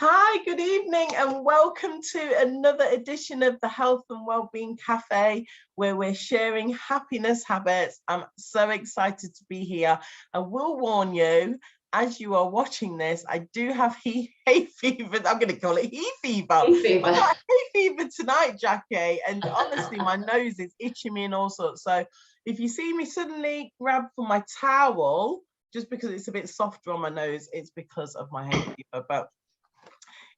Hi, good evening, and welcome to another edition of the Health and Wellbeing Café, where we're sharing happiness habits. I'm so excited to be here. I will warn you, as you are watching this, I do have hay fever. I'm going to call it hay fever. Hay fever. I've got hay fever tonight, Jackie, and honestly, my nose is itching me and all sorts. So if you see me suddenly grab for my towel, just because it's a bit softer on my nose, it's because of my hay fever. But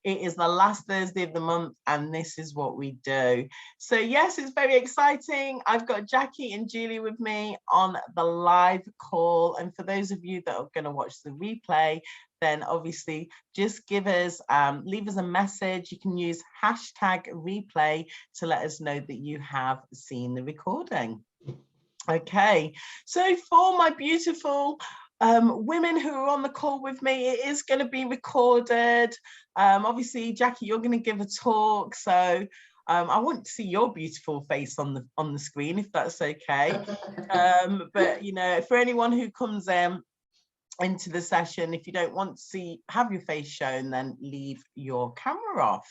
it is the last Thursday of the month, and this is what we do. So yes, it's very exciting. I've got Jackie and Julie with me on the live call. And for those of you that are going to watch the replay, then obviously just give us, leave us a message. You can use #replay to let us know that you have seen the recording. Okay, so for my beautiful women who are on the call with me, it is going to be recorded. Obviously, Jackie, you're going to give a talk, so I want to see your beautiful face on the screen, if that's okay. But you know, for anyone who comes into the session, if you don't want to have your face shown, then leave your camera off.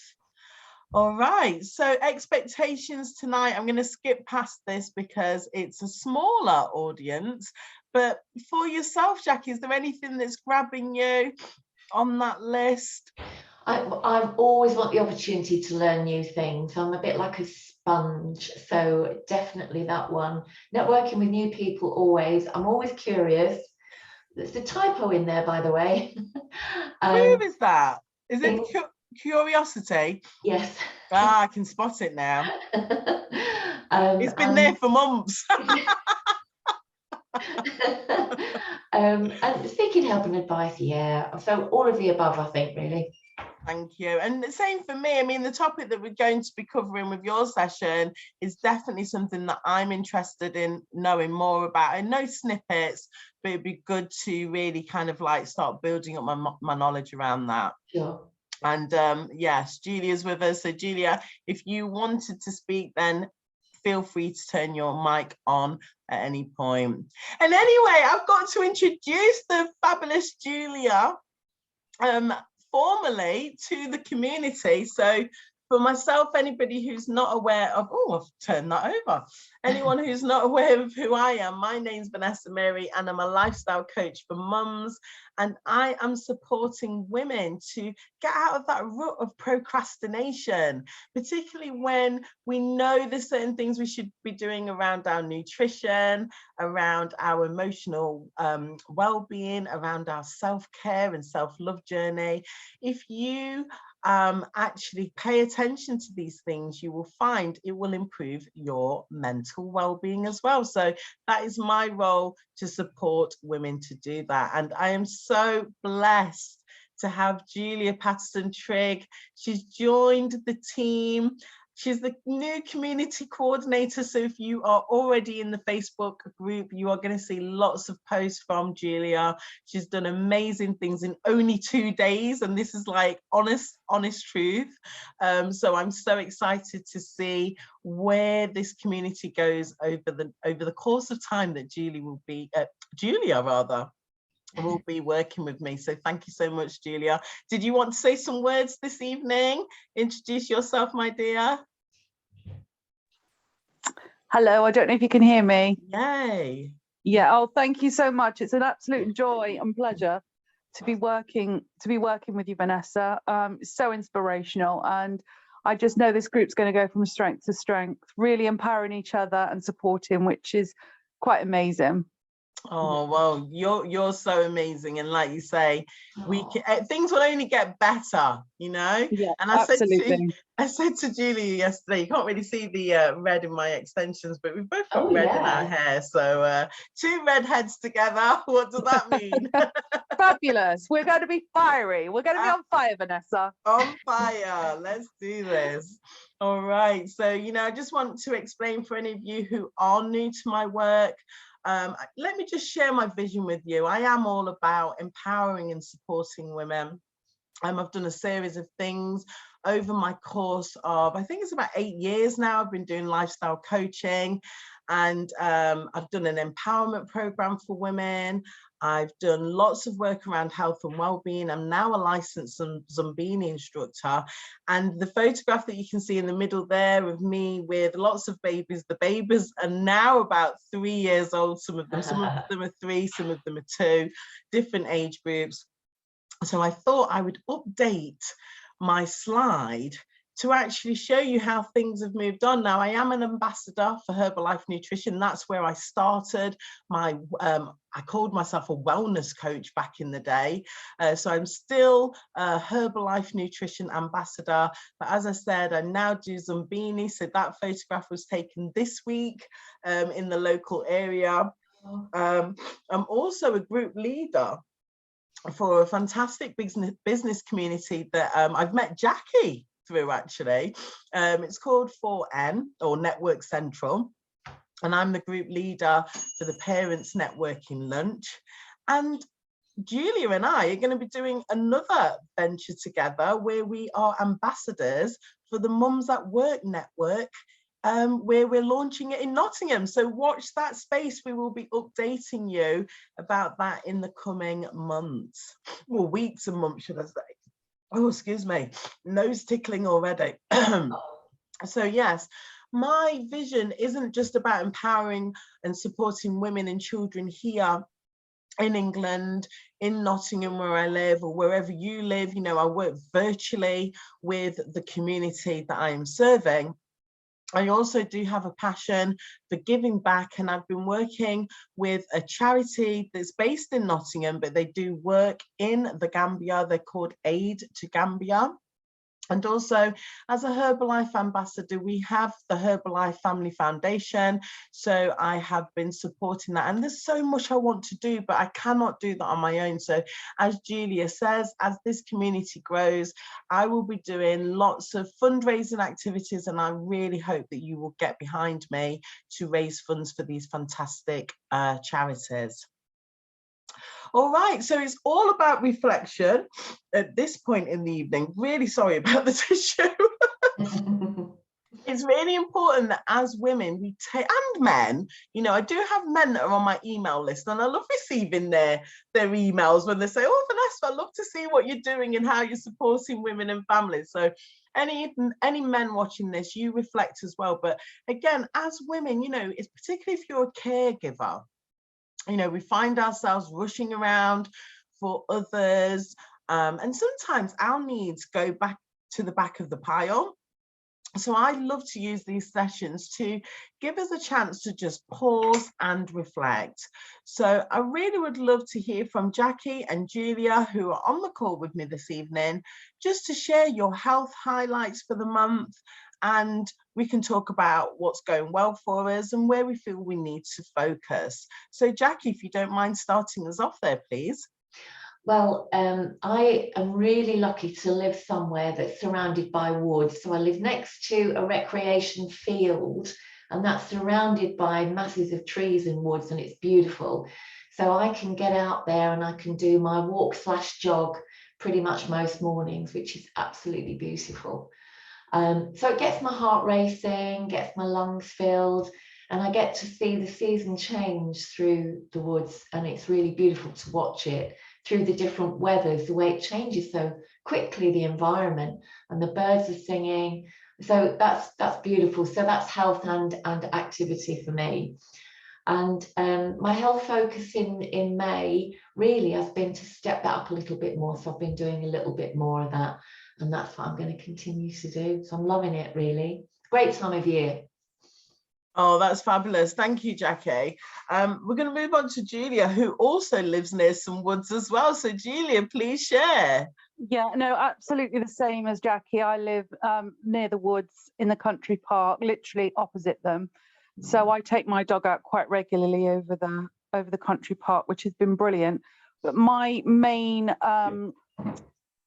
All right, so expectations tonight, I'm going to skip past this because it's a smaller audience. But for yourself, Jackie, is there anything that's grabbing you on that list? I always want the opportunity to learn new things. I'm a bit like a sponge, so definitely that one. Networking with new people always. I'm always curious. There's a typo in there, by the way. Who is that? Is it curiosity? Yes. I can spot it now. It's been there for months. And seeking help and advice, yeah. So all of the above, I think, really. Thank you. And the same for me. I mean, the topic that we're going to be covering with your session is definitely something that I'm interested in knowing more about. I know snippets, but it'd be good to really kind of like start building up my knowledge around that. Sure. And yes, Julia's with us. So Julia, if you wanted to speak, then feel free to turn your mic on at any point. And anyway, I've got to introduce the fabulous Julia formally to the community. So for myself, anybody who's not aware of, I've turned that over. Anyone who's not aware of who I am, my name's Vanessa-Mary, and I'm a lifestyle coach for mums. And I am supporting women to get out of that rut of procrastination, particularly when we know there's certain things we should be doing around our nutrition, around our emotional well-being, around our self-care and self-love journey. If you actually pay attention to these things, you will find it will improve your mental well-being as well. So that is my role, to support women to do that. And I am so blessed to have Julia Patterson-Trigg. She's joined the team. She's the new community coordinator. So if you are already in the Facebook group, you are going to see lots of posts from Julia. She's done amazing things in only 2 days. And this is like honest truth. So I'm so excited to see where this community goes over the course of time that Julia will be working with me. So thank you so much, Julia. Did you want to say some words this evening? Introduce yourself, my dear. Hello, I don't know if you can hear me. Yay. Yeah, oh, thank you so much. It's an absolute joy and pleasure to be working with you, Vanessa. It's so inspirational, and I just know this group's going to go from strength to strength, really empowering each other and supporting, which is quite amazing. Oh, well, you're so amazing, and like you say, things will only get better, you know. Yeah, and I absolutely. said to Julie yesterday, you can't really see the red in my extensions, but we've both got red in our hair, so 2 redheads together, what does that mean? Fabulous. We're going to be fiery. We're going to be on fire, Vanessa. On fire. Let's do this. All right, so I just want to explain for any of you who are new to my work. Let me just share my vision with you. I am all about empowering and supporting women. I've done a series of things over my course of, I think it's about 8 years now. I've been doing lifestyle coaching, and I've done an empowerment program for women. I've done lots of work around health and well-being. I'm now a licensed Zumbini instructor, and the photograph that you can see in the middle there of me with lots of babies, the babies are now about 3 years old. Some of them are 3, some of them are 2, different age groups. So I thought I would update my slide to actually show you how things have moved on. Now, I am an ambassador for Herbalife Nutrition. That's where I started. I called myself a wellness coach back in the day. So I'm still a Herbalife Nutrition ambassador. But as I said, I now do Zumbini. So that photograph was taken this week in the local area. I'm also a group leader for a fantastic business community that I've met Jacky through, actually. It's called 4N, or Network Central, and I'm the group leader for the Parents Networking Lunch. And Julia and I are going to be doing another venture together where we are ambassadors for the Mums at Work Network, where we're launching it in Nottingham. So watch that space. We will be updating you about that in the coming months, or weeks and months, should I say. Oh, excuse me, nose tickling already. So yes, my vision isn't just about empowering and supporting women and children here in England, in Nottingham where I live, or wherever you live. You know, I work virtually with the community that I am serving. I also do have a passion for giving back, and I've been working with a charity that's based in Nottingham, but they do work in the Gambia. They're called Aid to Gambia. And also, as a Herbalife ambassador, we have the Herbalife Family Foundation. So I have been supporting that. And there's so much I want to do, but I cannot do that on my own. So as Julia says, as this community grows, I will be doing lots of fundraising activities. And I really hope that you will get behind me to raise funds for these fantastic charities. All right, so it's all about reflection at this point in the evening. Really sorry about the tissue. It's really important that as women, we take, and men, you know, I do have men that are on my email list, and I love receiving their emails when they say, oh, Vanessa, I love to see what you're doing and how you're supporting women and families. So any men watching this, you reflect as well. But again, as women, you know, it's particularly if you're a caregiver, you know, we find ourselves rushing around for others, and sometimes our needs go back to the back of the pile. So I love to use these sessions to give us a chance to just pause and reflect. So I really would love to hear from Jacky and Julia, who are on the call with me this evening, just to share your health highlights for the month, and we can talk about what's going well for us and where we feel we need to focus. So Jacky, if you don't mind starting us off there, please. Well, I am really lucky to live somewhere that's surrounded by woods. So I live next to a recreation field, and that's surrounded by masses of trees and woods, and it's beautiful. So I can get out there and I can do my walk/jog pretty much most mornings, which is absolutely beautiful. So it gets my heart racing, gets my lungs filled, and I get to see the season change through the woods, and it's really beautiful to watch it through the different weathers, the way it changes so quickly, the environment, and the birds are singing. So that's beautiful. So that's health and activity for me. And my health focus in May really has been to step that up a little bit more. So I've been doing a little bit more of that, and that's what I'm going to continue to do. So I'm loving it, really. Great time of year. Oh, that's fabulous. Thank you, Jacky. We're going to move on to Julia, who also lives near some woods as well. So Julia, please share. Yeah, no, absolutely the same as Jacky. I live near the woods in the country park, literally opposite them. So I take my dog out quite regularly over the country park, which has been brilliant. But my main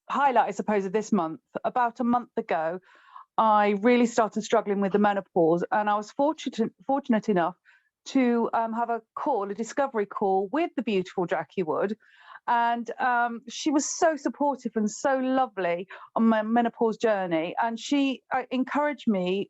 highlight, I suppose, of this month, about a month ago, I really started struggling with the menopause, and I was fortunate enough to have a discovery call with the beautiful Jacky Wood, and she was so supportive and so lovely on my menopause journey, and she encouraged me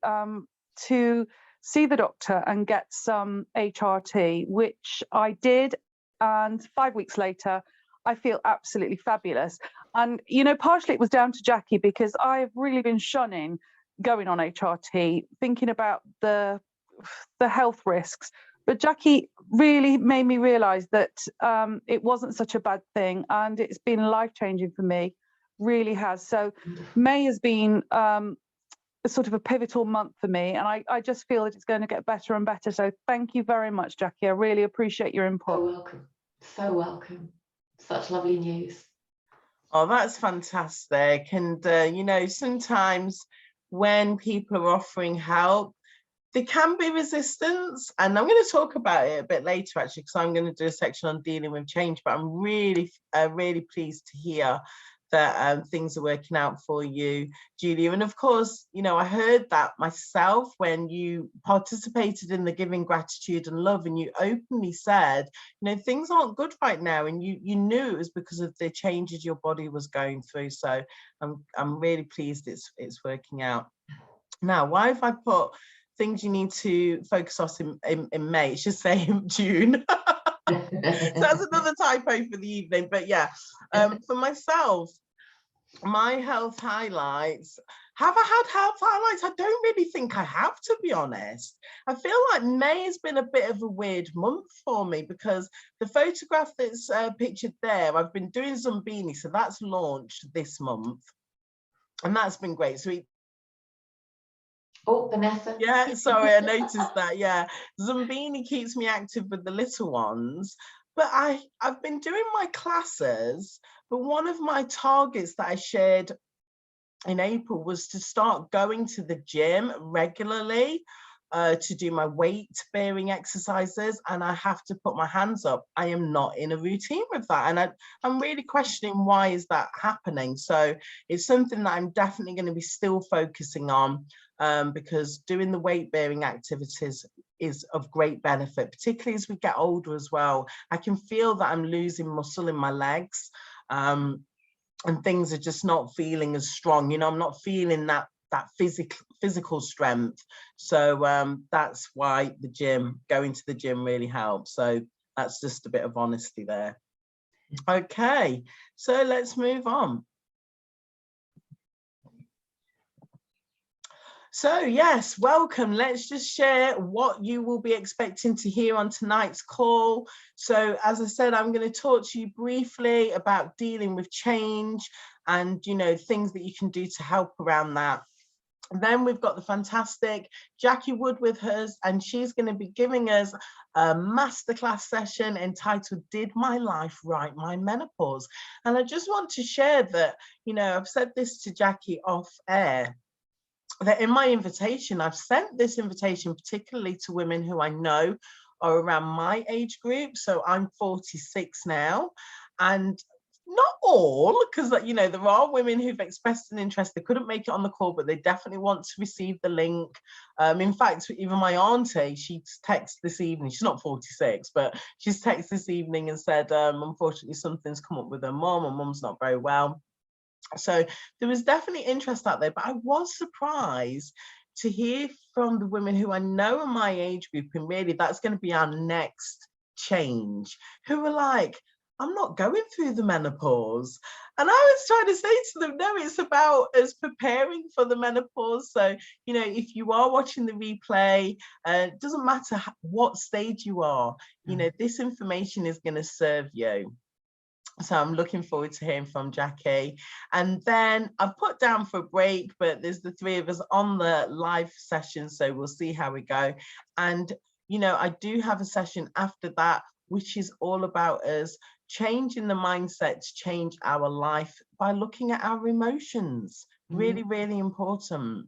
to see the doctor and get some HRT, which I did, and 5 weeks later, I feel absolutely fabulous. And, you know, partially it was down to Jacky, because I've really been shunning going on HRT, thinking about the health risks. But Jacky really made me realize that it wasn't such a bad thing, and it's been life-changing for me, really has. So May has been sort of a pivotal month for me, and I just feel that it's going to get better and better. So thank you very much, Jacky. I really appreciate your input. So welcome. So welcome. Such lovely news. Oh, that's fantastic. And, you know, sometimes when people are offering help, there can be resistance. And I'm going to talk about it a bit later, actually, because I'm going to do a section on dealing with change. But I'm really, really pleased to hear that things are working out for you, Julia. And of course, you know, I heard that myself when you participated in the Giving Gratitude and Love, and you openly said, you know, things aren't good right now, and you knew it was because of the changes your body was going through. So I'm really pleased it's working out. Now, why have I put things you need to focus on in May? It should say in June. So that's another typo for the evening. But yeah, for myself, my health highlights. Have I had health highlights? I don't really think I have, to be honest. I feel like May has been a bit of a weird month for me, because the photograph that's pictured there, I've been doing Zumbini, so that's launched this month, and that's been great. So oh, Vanessa. yeah, sorry, I noticed that. Yeah, Zumbini keeps me active with the little ones. But I've been doing my classes, but one of my targets that I shared in April was to start going to the gym regularly to do my weight bearing exercises, and I have to put my hands up, I am not in a routine with that, and I'm really questioning why is that happening. So it's something that I'm definitely going to be still focusing on, because doing the weight bearing activities is of great benefit, particularly as we get older as well. I can feel that I'm losing muscle in my legs, and things are just not feeling as strong. You know, I'm not feeling that physical strength. So that's why going to the gym really helps. So that's just a bit of honesty there. Okay, so let's move on. So yes, welcome. Let's just share what you will be expecting to hear on tonight's call. So as I said, I'm going to talk to you briefly about dealing with change and, you know, things that you can do to help around that. And then we've got the fantastic Jacky Wood with us, and she's going to be giving us a masterclass session entitled Did My Life Write My Menopause? And I just want to share that, you know, I've said this to Jacky off air, that in my invitation, I've sent this invitation particularly to women who I know are around my age group. So I'm 46 now, and not all, because, you know, there are women who've expressed an interest. They couldn't make it on the call, but they definitely want to receive the link. In fact, even my auntie, she texted this evening, she's not 46, but she's texted this evening and said, unfortunately, something's come up with her mum, and mum's not very well. So there was definitely interest out there, but I was surprised to hear from the women who I know are my age group, and really that's going to be our next change, who are like, I'm not going through the menopause. And I was trying to say to them, no, it's about us preparing for the menopause. So, you know, if you are watching the replay, it doesn't matter what stage you are, you know, this information is going to serve you. So I'm looking forward to hearing from Jacky. And then I've put down for a break, but there's the three of us on the live session, so we'll see how we go. And, you know, I do have a session after that, which is all about us changing the mindset to change our life by looking at our emotions. Really, really important.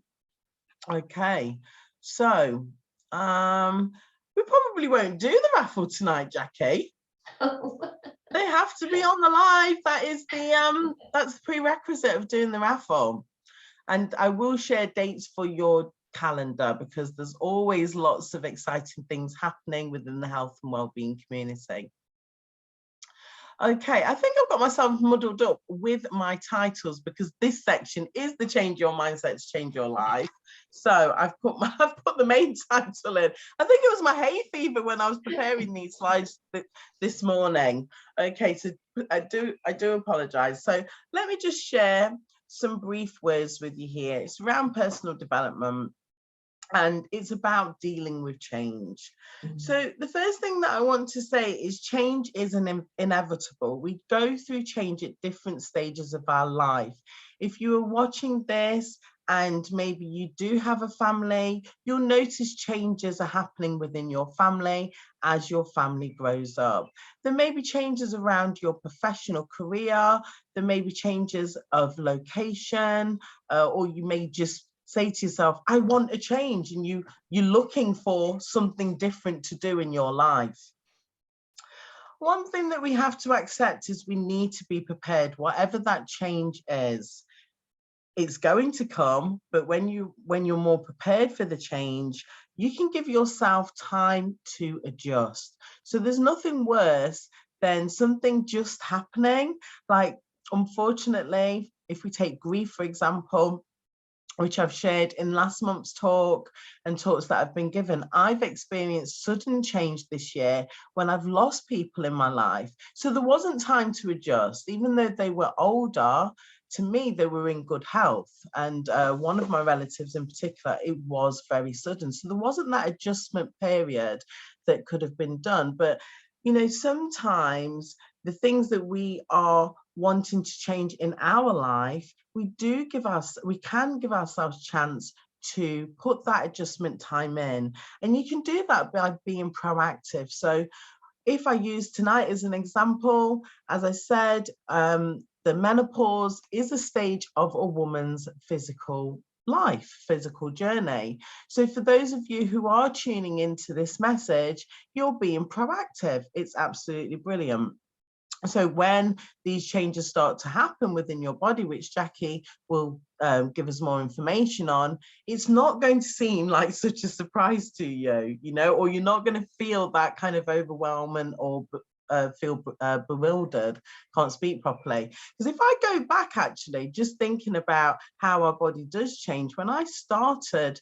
Okay, so we probably won't do the raffle tonight, Jacky. They have to be on the live. That is that's the prerequisite of doing the raffle. And I will share dates for your calendar, because there's always lots of exciting things happening within the health and wellbeing community. Okay, I think I've got myself muddled up with my titles because this section is the Change Your Mindset to Change Your Life. So I've put the main title in. I think it was my hay fever when I was preparing these slides this morning. Okay, so I do apologize. So let me just share some brief words with you here. It's around personal development, and it's about dealing with change. So the first thing that I want to say is change is inevitable. We go through change at different stages of our life. If you are watching this and maybe you do have a family, you'll notice changes are happening within your family as your family grows up. There may be changes around your professional career, there may be changes of location, or you may just say to yourself, I want a change, and you're looking for something different to do in your life. One thing that we have to accept is we need to be prepared. Whatever that change is, it's going to come, but when you're more prepared for the change, you can give yourself time to adjust. So there's nothing worse than something just happening. Like, unfortunately, if we take grief, for example, which I've shared in last month's talk and talks that I've been given, I've experienced sudden change this year when I've lost people in my life. So there wasn't time to adjust, even though they were older. To me, they were in good health. And one of my relatives in particular, it was very sudden. So there wasn't that adjustment period that could have been done. But, you know, sometimes the things that we are wanting to change in our life, we can give ourselves a chance to put that adjustment time in. And you can do that by being proactive. So if I use tonight as an example, as I said, the menopause is a stage of a woman's physical life, physical journey. So for those of you who are tuning into this message, you're being proactive. It's absolutely brilliant. So when these changes start to happen within your body, which Jacky will give us more information on, it's not going to seem like such a surprise to you, you know, or you're not going to feel that kind of overwhelming or feel bewildered, can't speak properly. Because if I go back, actually, just thinking about how our body does change, when I started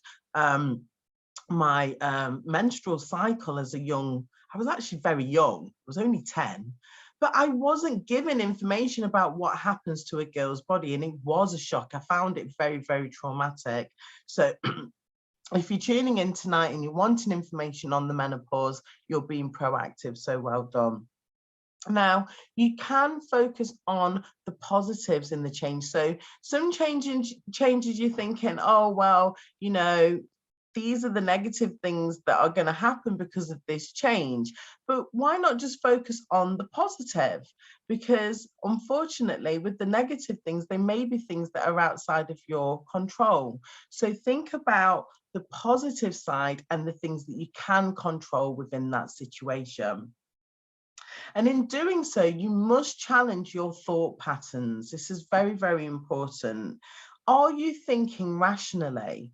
my menstrual cycle as I was actually very young, I was only 10. But I wasn't given information about what happens to a girl's body, and it was a shock. I found it very, very traumatic. So if you're tuning in tonight and you're wanting information on the menopause, you're being proactive, so well done. Now, you can focus on the positives in the change. So some changes you're thinking, oh, well, you know, these are the negative things that are going to happen because of this change. But why not just focus on the positive? Because unfortunately, with the negative things, they may be things that are outside of your control. So think about the positive side and the things that you can control within that situation. And in doing so, you must challenge your thought patterns. This is very, very important. Are you thinking rationally?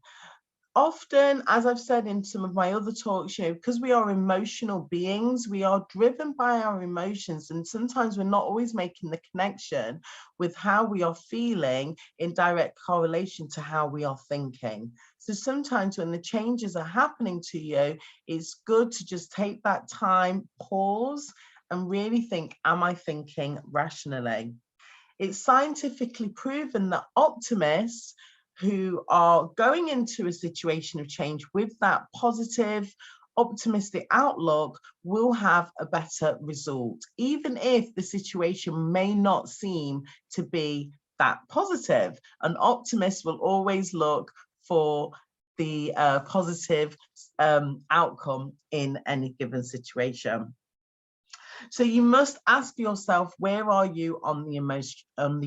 Often, as I've said in some of my other talks, you know, because we are emotional beings, we are driven by our emotions, and sometimes we're not always making the connection with how we are feeling in direct correlation to how we are thinking. So sometimes when the changes are happening to you, it's good to just take that time, pause, and really think, am I thinking rationally? It's scientifically proven that optimists who are going into a situation of change with that positive, optimistic outlook will have a better result, even if the situation may not seem to be that positive. An optimist will always look for the positive outcome in any given situation. So you must ask yourself, where are you on the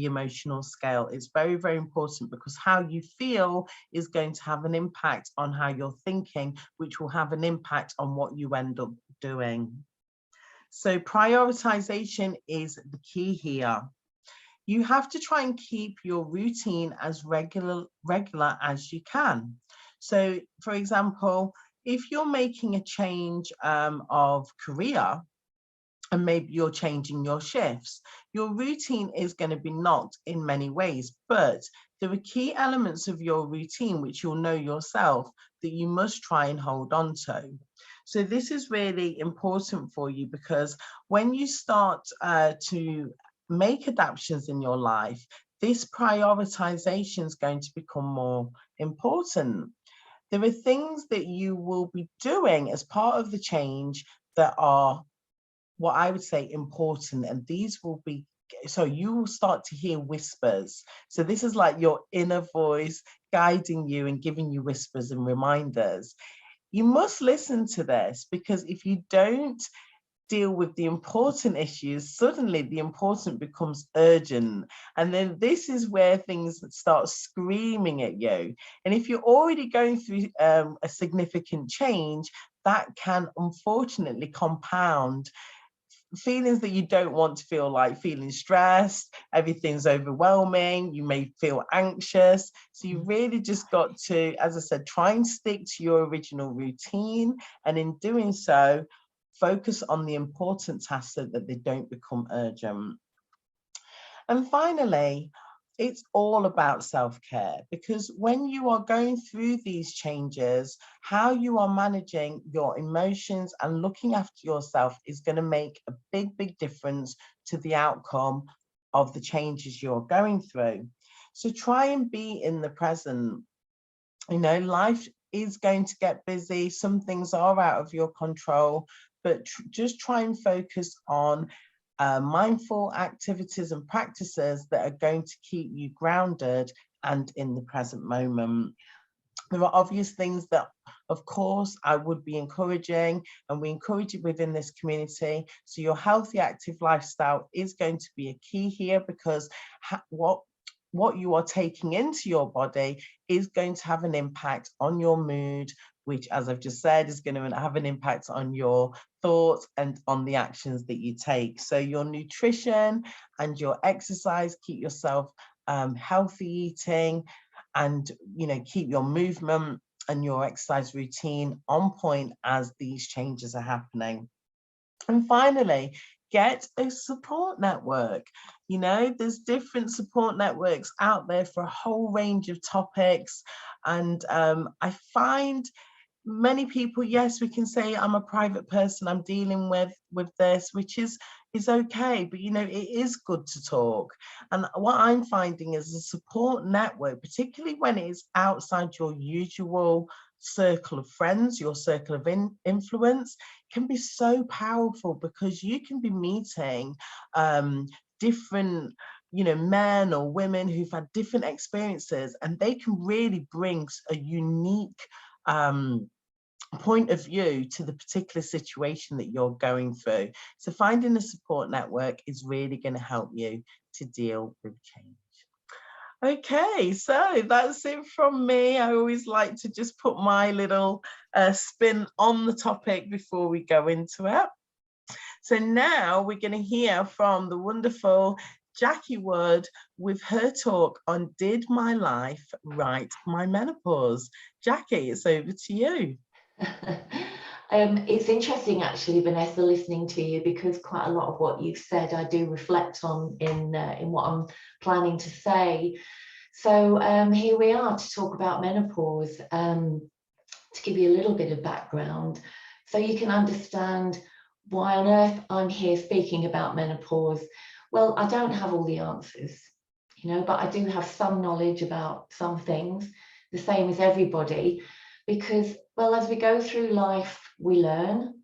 emotional scale? It's very, very important, because how you feel is going to have an impact on how you're thinking, which will have an impact on what you end up doing. So prioritization is the key here. You have to try and keep your routine as regular as you can. So for example, if you're making a change of career, and maybe you're changing your shifts. Your routine is going to be knocked in many ways, but there are key elements of your routine which you'll know yourself that you must try and hold on to. So this is really important for you, because when you start to make adaptations in your life, this prioritization is going to become more important. There are things that you will be doing as part of the change that are, what I would say, important, and these will be, so you will start to hear whispers. So this is like your inner voice guiding you and giving you whispers and reminders. You must listen to this, because if you don't deal with the important issues, suddenly the important becomes urgent. And then this is where things start screaming at you. And if you're already going through a significant change, that can unfortunately compound feelings that you don't want to feel, like feeling stressed, everything's overwhelming, you may feel anxious. So you really just got to, as I said, try and stick to your original routine, and in doing so, focus on the important tasks so that they don't become urgent. And finally, it's all about self-care, because when you are going through these changes, how you are managing your emotions and looking after yourself is going to make a big difference to the outcome of the changes you're going through. So try and be in the present. You know, life is going to get busy. Some things are out of your control, but just try and focus on mindful activities and practices that are going to keep you grounded and in the present moment. There are obvious things that, of course, I would be encouraging, and we encourage it within this community. So your healthy, active lifestyle is going to be a key here, because what you are taking into your body is going to have an impact on your mood, which, as I've just said, is going to have an impact on your thoughts and on the actions that you take. So your nutrition and your exercise, keep yourself healthy eating, and keep your movement and your exercise routine on point as these changes are happening. And finally, get a support network. There's different support networks out there for a whole range of topics. And I find many people, yes, we can say, I'm a private person, I'm dealing with this, which is okay, but it is good to talk. And what I'm finding is a support network, particularly when it is outside your usual circle of friends, your circle of influence, can be so powerful, because you can be meeting different men or women who've had different experiences, and they can really bring a unique point of view to the particular situation that you're going through. So finding a support network is really going to help you to deal with change. Okay, so that's it from me. I always like to just put my little spin on the topic before we go into it. So now we're going to hear from the wonderful Jacky Wood with her talk on Did My Life Write My Menopause? Jacky, it's over to you. It's interesting, actually, Vanessa, listening to you, because quite a lot of what you've said I do reflect on in what I'm planning to say. So here we are to talk about menopause, to give you a little bit of background so you can understand why on earth I'm here speaking about menopause. Well, I don't have all the answers, but I do have some knowledge about some things, the same as everybody, because, well, as we go through life, we learn.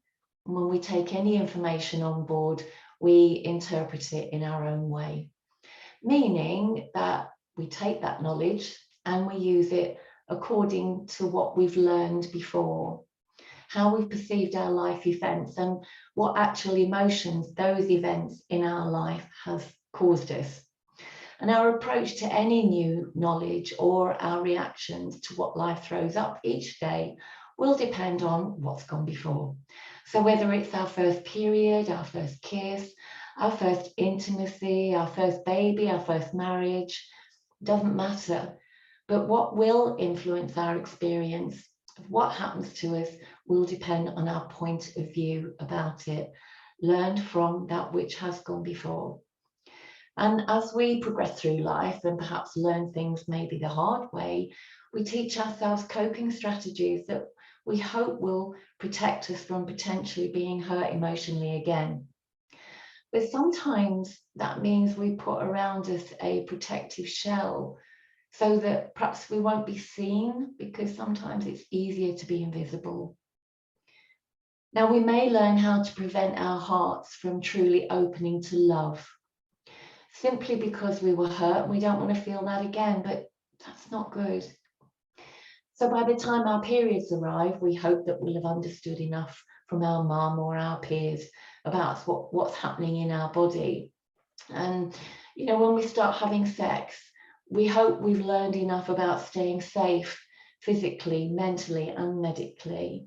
And when we take any information on board, we interpret it in our own way, meaning that we take that knowledge and we use it according to what we've learned before, how we've perceived our life events, and what actual emotions those events in our life have caused us. And our approach to any new knowledge or our reactions to what life throws up each day will depend on what's gone before. So whether it's our first period, our first kiss, our first intimacy, our first baby, our first marriage, doesn't matter. But what will influence our experience of what happens to us will depend on our point of view about it. learned from that which has gone before. And as we progress through life and perhaps learn things maybe the hard way, we teach ourselves coping strategies that we hope will protect us from potentially being hurt emotionally again. But sometimes that means we put around us a protective shell so that perhaps we won't be seen, because sometimes it's easier to be invisible. Now, we may learn how to prevent our hearts from truly opening to love, simply because we were hurt. We don't want to feel that again, but that's not good. So by the time our periods arrive, we hope that we'll have understood enough from our mum or our peers about what's happening in our body. And, you know, when we start having sex, we hope we've learned enough about staying safe physically, mentally, and medically.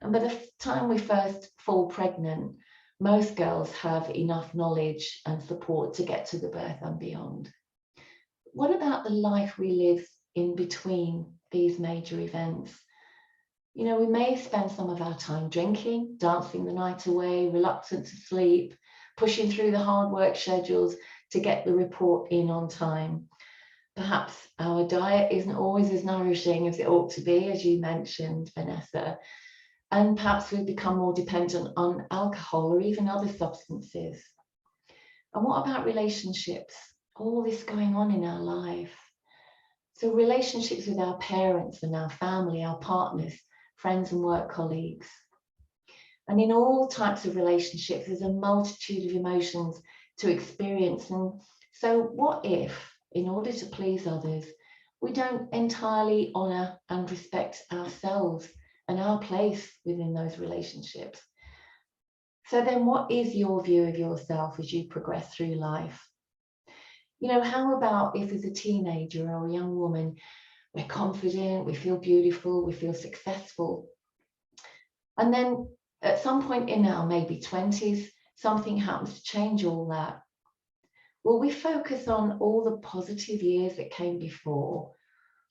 And by the time we first fall pregnant, most girls have enough knowledge and support to get to the birth and beyond. What about the life we live in between these major events? You know, we may spend some of our time drinking, dancing the night away, reluctant to sleep, pushing through the hard work schedules to get the report in on time. Perhaps our diet isn't always as nourishing as it ought to be, as you mentioned, Vanessa. And perhaps we've become more dependent on alcohol or even other substances. And what about relationships? All this going on in our life. So relationships with our parents and our family, our partners, friends and work colleagues. And in all types of relationships, there's a multitude of emotions to experience. And so what if, in order to please others, we don't entirely honour and respect ourselves and our place within those relationships? So then what is your view of yourself as you progress through life? You know, how about if as a teenager or a young woman, we're confident, we feel beautiful, we feel successful. And then at some point in our maybe 20s, something happens to change all that. Will we focus on all the positive years that came before,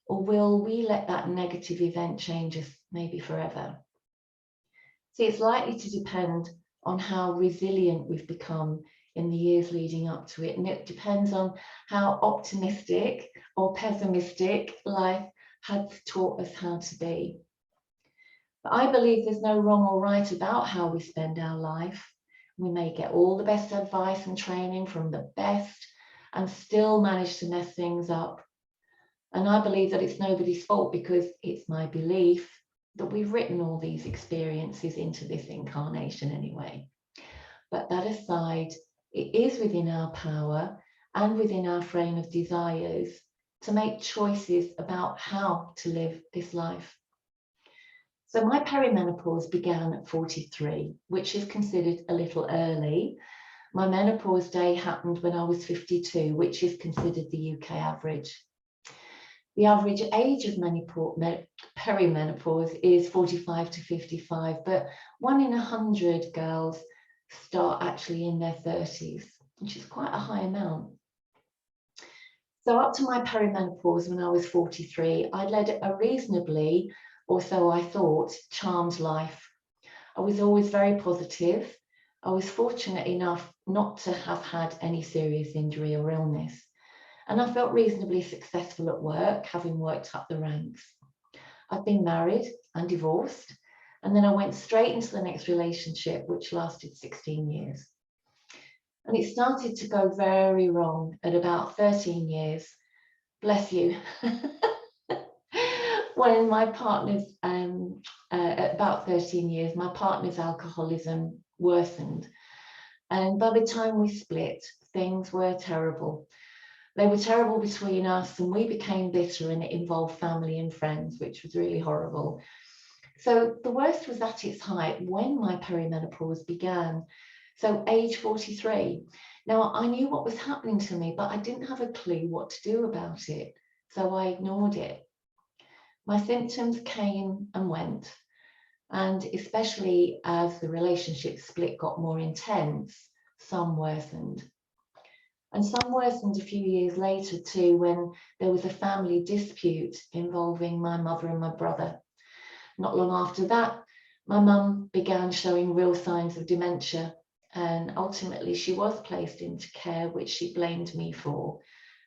or will we let that negative event change us maybe forever? See, it's likely to depend on how resilient we've become in the years leading up to it. And it depends on how optimistic or pessimistic life has taught us how to be. But I believe there's no wrong or right about how we spend our life. We may get all the best advice and training from the best and still manage to mess things up. And I believe that it's nobody's fault, because it's my belief that we've written all these experiences into this incarnation anyway. But that aside, it is within our power and within our frame of desires to make choices about how to live this life. So my perimenopause began at 43, which is considered a little early. My menopause day happened when I was 52, which is considered the UK average. The average age of perimenopause is 45 to 55, but 1 in 100 girls start actually in their 30s, which is quite a high amount. So up to my perimenopause when I was 43, I led a reasonably, or so I thought, charmed life. I was always very positive. I was fortunate enough not to have had any serious injury or illness. And I felt reasonably successful at work, having worked up the ranks. I've been married and divorced, and then I went straight into the next relationship, which lasted 16 years. And it started to go very wrong at about 13 years. Bless you. When my partner's, at about 13 years, my partner's alcoholism worsened. And by the time we split, things were terrible. They were terrible between us, and we became bitter, and it involved family and friends, which was really horrible. So the worst was at its height when my perimenopause began. So age 43. Now I knew what was happening to me, but I didn't have a clue what to do about it. So I ignored it. My symptoms came and went, and especially as the relationship split got more intense, some worsened. And some worsened a few years later too, when there was a family dispute involving my mother and my brother. Not long after that, my mum began showing real signs of dementia, And ultimately she was placed into care, which she blamed me for.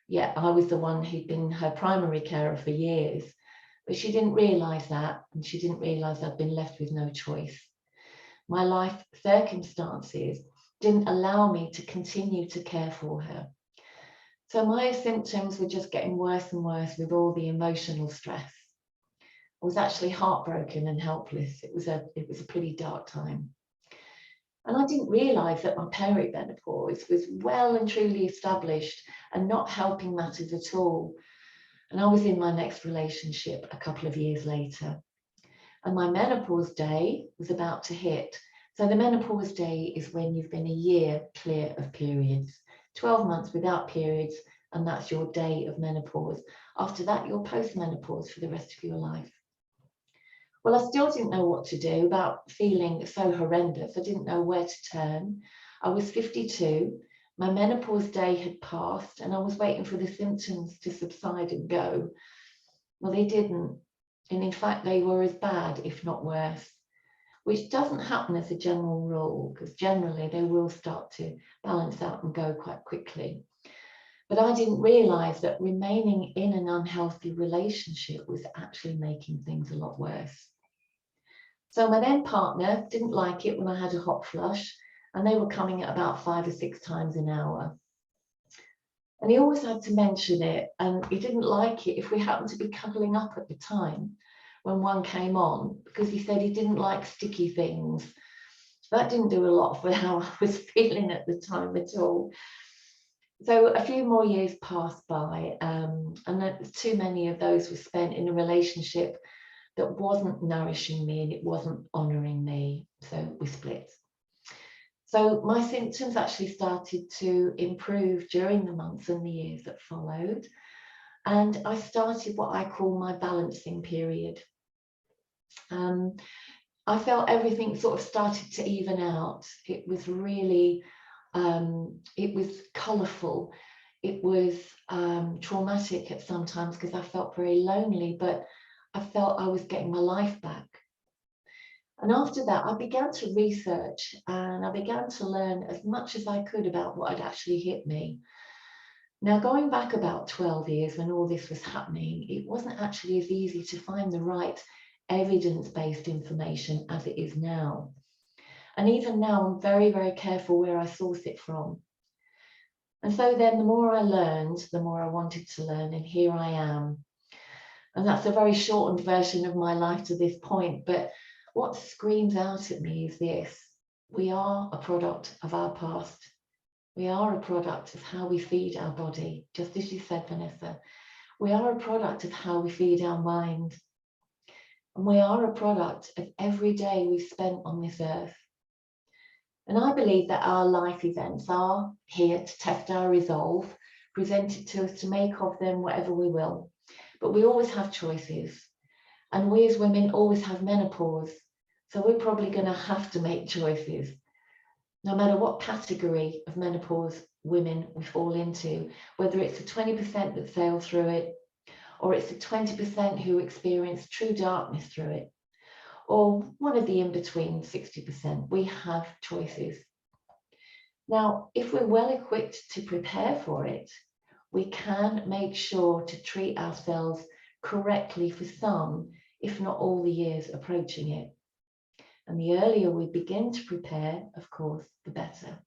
Yet I was the one who'd been her primary carer for years. But she didn't realise that, and she didn't realise I'd been left with no choice. My life circumstances didn't allow me to continue to care for her. So my symptoms were just getting worse and worse with all the emotional stress. I was actually heartbroken and helpless. It was a pretty dark time. And I didn't realise that my perimenopause was well and truly established and not helping matters at all. And I was in my next relationship a couple of years later. And my menopause day was about to hit. So the menopause day is when you've been a year clear of periods, 12 months without periods, and that's your day of menopause. After that, you're post-menopause for the rest of your life. Well, I still didn't know what to do about feeling so horrendous. I didn't know where to turn. I was 52. My menopause day had passed, and I was waiting for the symptoms to subside and go. Well, they didn't. And in fact, they were as bad, if not worse, which doesn't happen as a general rule, because generally they will start to balance out and go quite quickly. But I didn't realise that remaining in an unhealthy relationship was actually making things a lot worse. So my then partner didn't like it when I had a hot flush, and they were coming at about 5 or 6 times an hour. And he always had to mention it, and he didn't like it if we happened to be cuddling up at the time when one came on, because he said he didn't like sticky things. That didn't do a lot for how I was feeling at the time at all. So a few more years passed by, and too many of those were spent in a relationship that wasn't nourishing me and it wasn't honouring me. So we split. So my symptoms actually started to improve during the months and the years that followed. And I started what I call my balancing period. I felt everything sort of started to even out. It was really, it was colourful. It was traumatic at some times because I felt very lonely, but I felt I was getting my life back. And after that, I began to research and I began to learn as much as I could about what had actually hit me. Now, going back about 12 years when all this was happening, it wasn't actually as easy to find the right evidence-based information as it is now. And even now, I'm very, very careful where I source it from. And so then the more I learned, the more I wanted to learn, and here I am. And that's a very shortened version of my life to this point, but what screams out at me is this: we are a product of our past. We are a product of how we feed our body, just as you said, Vanessa. We are a product of how we feed our mind. And we are a product of every day we've spent on this earth. And I believe that our life events are here to test our resolve, presented to us to make of them whatever we will. But we always have choices. And we as women always have menopause. So we're probably going to have to make choices, no matter what category of menopause women we fall into, whether it's the 20% that sail through it, or it's the 20% who experience true darkness through it, or one of the in-between 60%. We have choices. Now, if we're well equipped to prepare for it, we can make sure to treat ourselves correctly for some, if not all, the years approaching it. And the earlier we begin to prepare, of course, the better.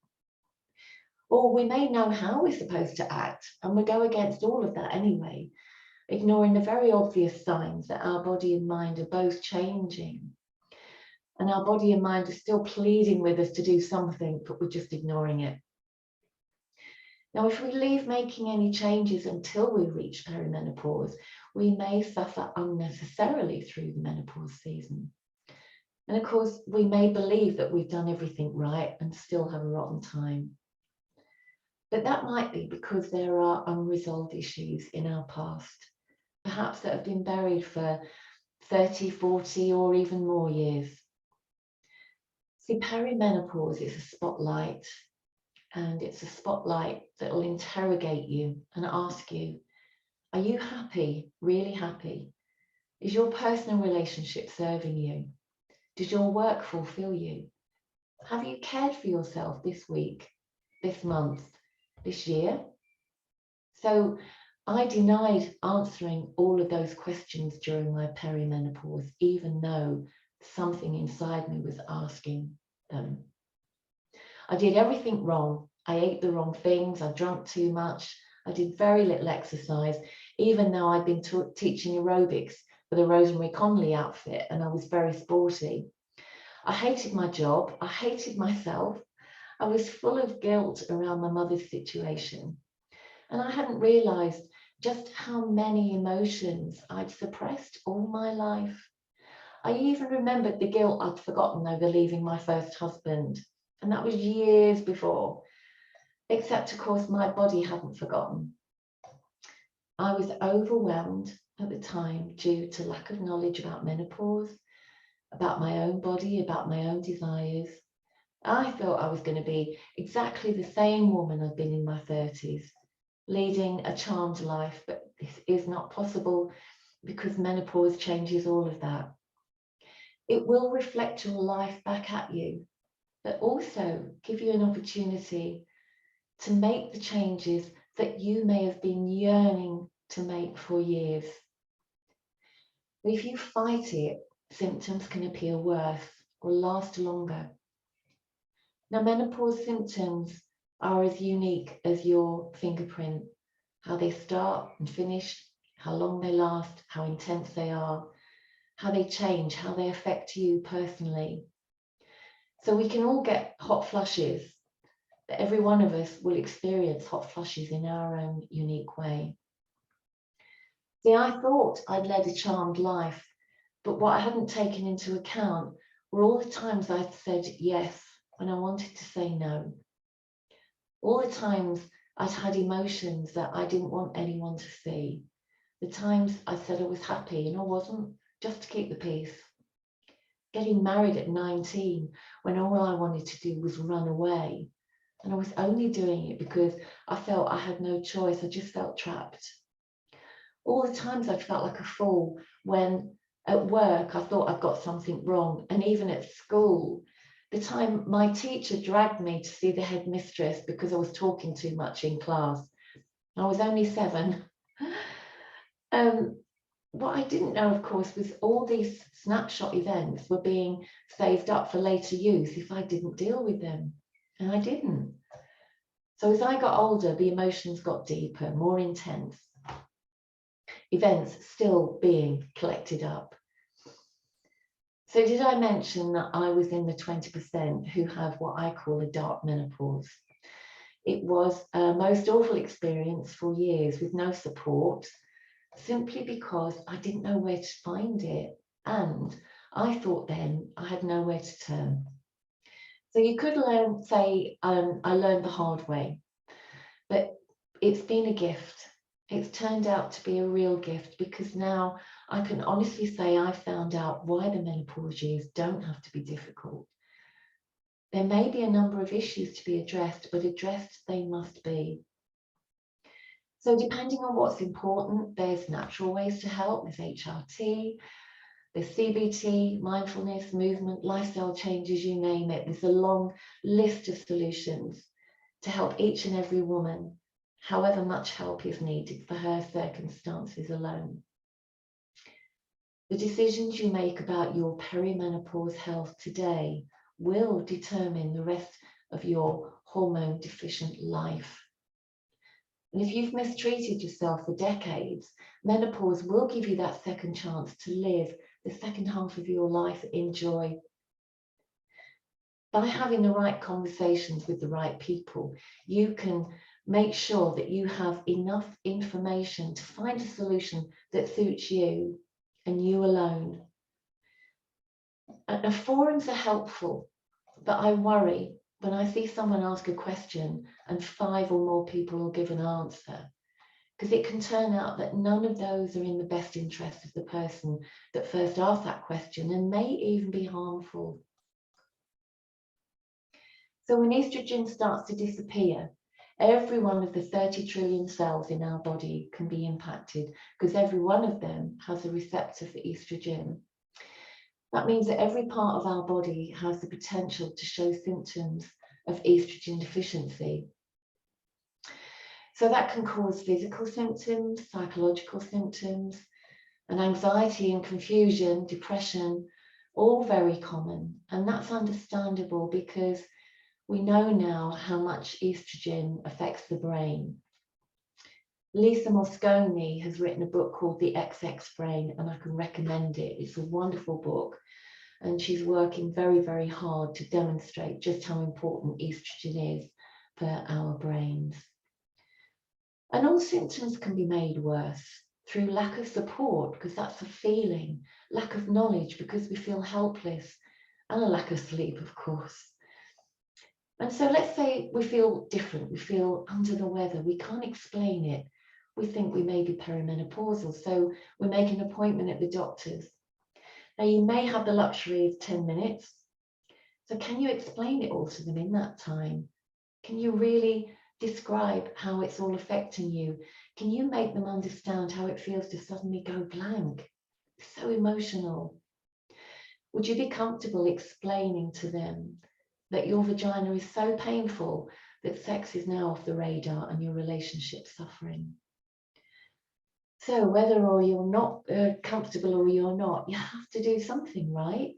Or we may know how we're supposed to act, and we go against all of that anyway, ignoring the very obvious signs that our body and mind are both changing. And our body and mind are still pleading with us to do something, but we're just ignoring it. Now, if we leave making any changes until we reach perimenopause, we may suffer unnecessarily through the menopause season. And of course, we may believe that we've done everything right and still have a rotten time. But that might be because there are unresolved issues in our past, perhaps that have been buried for 30, 40, or even more years. See, perimenopause is a spotlight, and it's a spotlight that will interrogate you and ask you, are you happy, really happy? Is your personal relationship serving you? Does your work fulfill you? Have you cared for yourself this week, this month, this year? So I denied answering all of those questions during my perimenopause, even though something inside me was asking them. I did everything wrong. I ate the wrong things. I drank too much. I did very little exercise, even though I'd been teaching aerobics for the Rosemary Conley outfit, and I was very sporty. I hated my job. I hated myself. I was full of guilt around my mother's situation. And I hadn't realized just how many emotions I'd suppressed all my life. I even remembered the guilt I'd forgotten over leaving my first husband. And that was years before, except of course my body hadn't forgotten. I was overwhelmed at the time due to lack of knowledge about menopause, about my own body, about my own desires. I thought I was going to be exactly the same woman I'd been in my 30s, leading a charmed life, but this is not possible because menopause changes all of that. It will reflect your life back at you, but also give you an opportunity to make the changes that you may have been yearning to make for years. But if you fight it, symptoms can appear worse or last longer. Now, menopause symptoms are as unique as your fingerprint, how they start and finish, how long they last, how intense they are, how they change, how they affect you personally. So we can all get hot flushes, but every one of us will experience hot flushes in our own unique way. See, I thought I'd led a charmed life, but what I hadn't taken into account were all the times I'd said yes when I wanted to say no. All the times I'd had emotions that I didn't want anyone to see. The times I said I was happy and I wasn't, just to keep the peace. Getting married at 19 when all I wanted to do was run away. And I was only doing it because I felt I had no choice. I just felt trapped. All the times I felt like a fool when at work I thought I'd got something wrong. And even at school, the time my teacher dragged me to see the headmistress because I was talking too much in class. I was only 7. What I didn't know, of course, was all these snapshot events were being saved up for later use if I didn't deal with them. And I didn't. So as I got older, the emotions got deeper, more intense. Events still being collected up. So did I mention that I was in the 20% who have what I call a dark menopause? It was a most awful experience for years with no support, simply because I didn't know where to find it. And I thought then I had nowhere to turn. So you could say, I learned the hard way, but it's been a gift. It's turned out to be a real gift because now I can honestly say I found out why the menopause years don't have to be difficult. There may be a number of issues to be addressed, but addressed they must be. So depending on what's important, there's natural ways to help. There's HRT, there's CBT, mindfulness, movement, lifestyle changes, you name it. There's a long list of solutions to help each and every woman, however much help is needed for her circumstances alone. The decisions you make about your perimenopause health today will determine the rest of your hormone deficient life. And if you've mistreated yourself for decades, menopause will give you that second chance to live the second half of your life in joy. By having the right conversations with the right people, you can make sure that you have enough information to find a solution that suits you and you alone. And forums are helpful, but I worry when I see someone ask a question and 5 or more people will give an answer, because it can turn out that none of those are in the best interest of the person that first asked that question and may even be harmful. So when estrogen starts to disappear, every one of the 30 trillion cells in our body can be impacted because every one of them has a receptor for estrogen. That means that every part of our body has the potential to show symptoms of estrogen deficiency. So that can cause physical symptoms, psychological symptoms, and anxiety and confusion, depression, all very common. And that's understandable because we know now how much estrogen affects the brain. Lisa Mosconi has written a book called The XX Brain, and I can recommend it. It's a wonderful book. And she's working very, very hard to demonstrate just how important estrogen is for our brains. And all symptoms can be made worse through lack of support, because that's a feeling, lack of knowledge because we feel helpless, and a lack of sleep, of course. And so let's say we feel different, we feel under the weather, we can't explain it. We think we may be perimenopausal, so we make an appointment at the doctor's. Now, you may have the luxury of 10 minutes. So can you explain it all to them in that time? Can you really describe how it's all affecting you? Can you make them understand how it feels to suddenly go blank? It's so emotional. Would you be comfortable explaining to them that your vagina is so painful that sex is now off the radar and your relationship's suffering? So whether or you're not comfortable or you're not, you have to do something, right?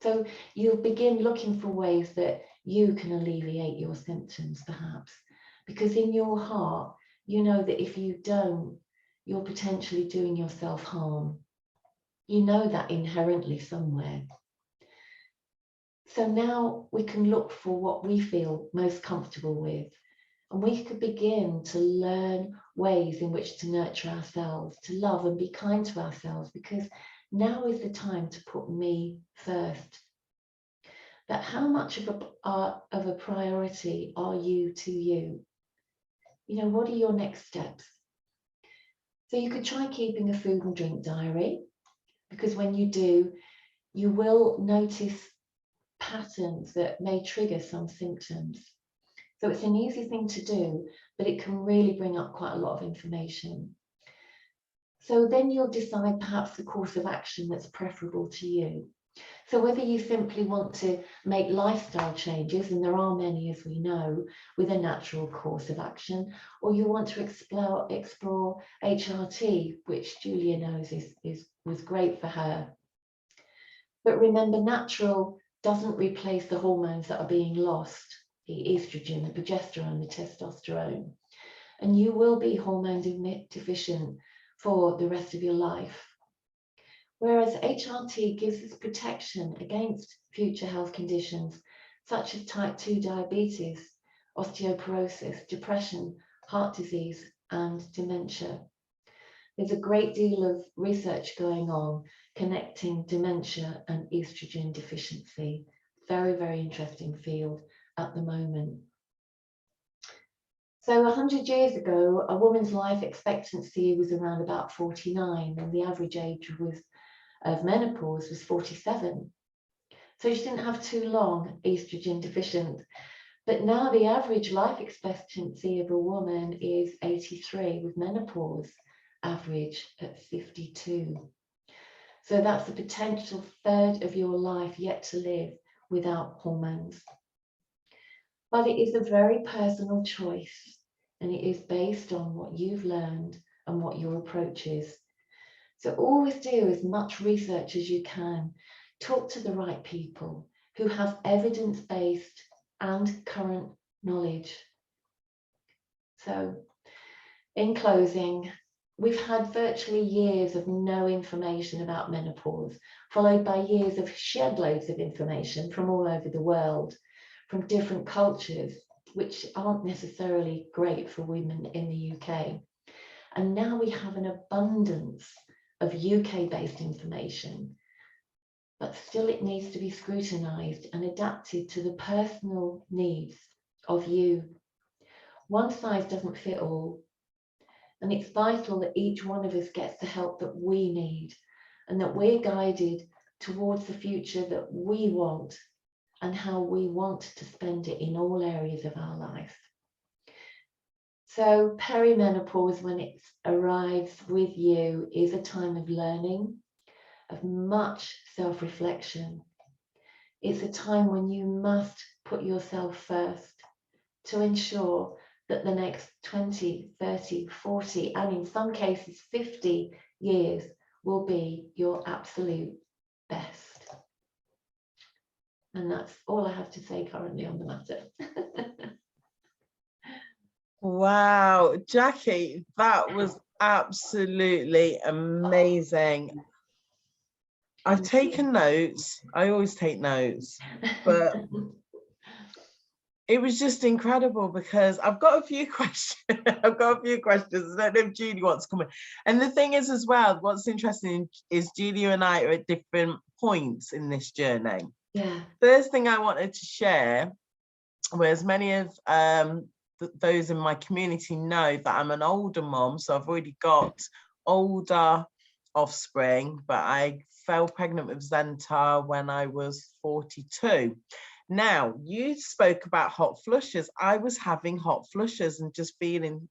So you'll begin looking for ways that you can alleviate your symptoms, perhaps, because in your heart, you know that if you don't, you're potentially doing yourself harm. You know that inherently somewhere. So now we can look for what we feel most comfortable with. And we could begin to learn ways in which to nurture ourselves, to love and be kind to ourselves, because now is the time to put me first. That how much of a priority are you to you? You know, what are your next steps? So you could try keeping a food and drink diary, because when you do, you will notice patterns that may trigger some symptoms. So it's an easy thing to do, but it can really bring up quite a lot of information. So then you'll decide perhaps the course of action that's preferable to you. So whether you simply want to make lifestyle changes, and there are many, as we know, with a natural course of action, or you want to explore HRT, which Julia knows was great for her. But remember, natural doesn't replace the hormones that are being lost. The estrogen, the progesterone, the testosterone, and you will be hormone deficient for the rest of your life. Whereas HRT gives us protection against future health conditions such as type 2 diabetes, osteoporosis, depression, heart disease, and dementia. There's a great deal of research going on connecting dementia and estrogen deficiency. Very, very interesting field at the moment. So 100 years ago, a woman's life expectancy was around about 49, and the average age of menopause was 47. So she didn't have too long estrogen deficient. But now the average life expectancy of a woman is 83, with menopause average at 52. So that's the potential third of your life yet to live without hormones. But it is a very personal choice, and it is based on what you've learned and what your approach is. So always do as much research as you can. Talk to the right people who have evidence-based and current knowledge. So in closing, we've had virtually years of no information about menopause, followed by years of shed loads of information from all over the world, from different cultures, which aren't necessarily great for women in the UK. And now we have an abundance of UK-based information, but still it needs to be scrutinised and adapted to the personal needs of you. One size doesn't fit all, and it's vital that each one of us gets the help that we need, and that we're guided towards the future that we want and how we want to spend it in all areas of our life. So perimenopause, when it arrives with you, is a time of learning, of much self-reflection. It's a time when you must put yourself first to ensure that the next 20, 30, 40, and in some cases 50 years will be your absolute best. And that's all I have to say currently on the matter. Wow, Jacky, that was absolutely amazing. I've taken notes. I always take notes, but it was just incredible because I've got a few questions. I've got a few questions. I don't know if Julie wants to come in. And the thing is as well, what's interesting is Julie and I are at different points in this journey. Yeah. First thing I wanted to share was many of those in my community know that I'm an older mom, so I've already got older offspring, but I fell pregnant with Zenta when I was 42. Now, you spoke about hot flushes. I was having hot flushes and just feeling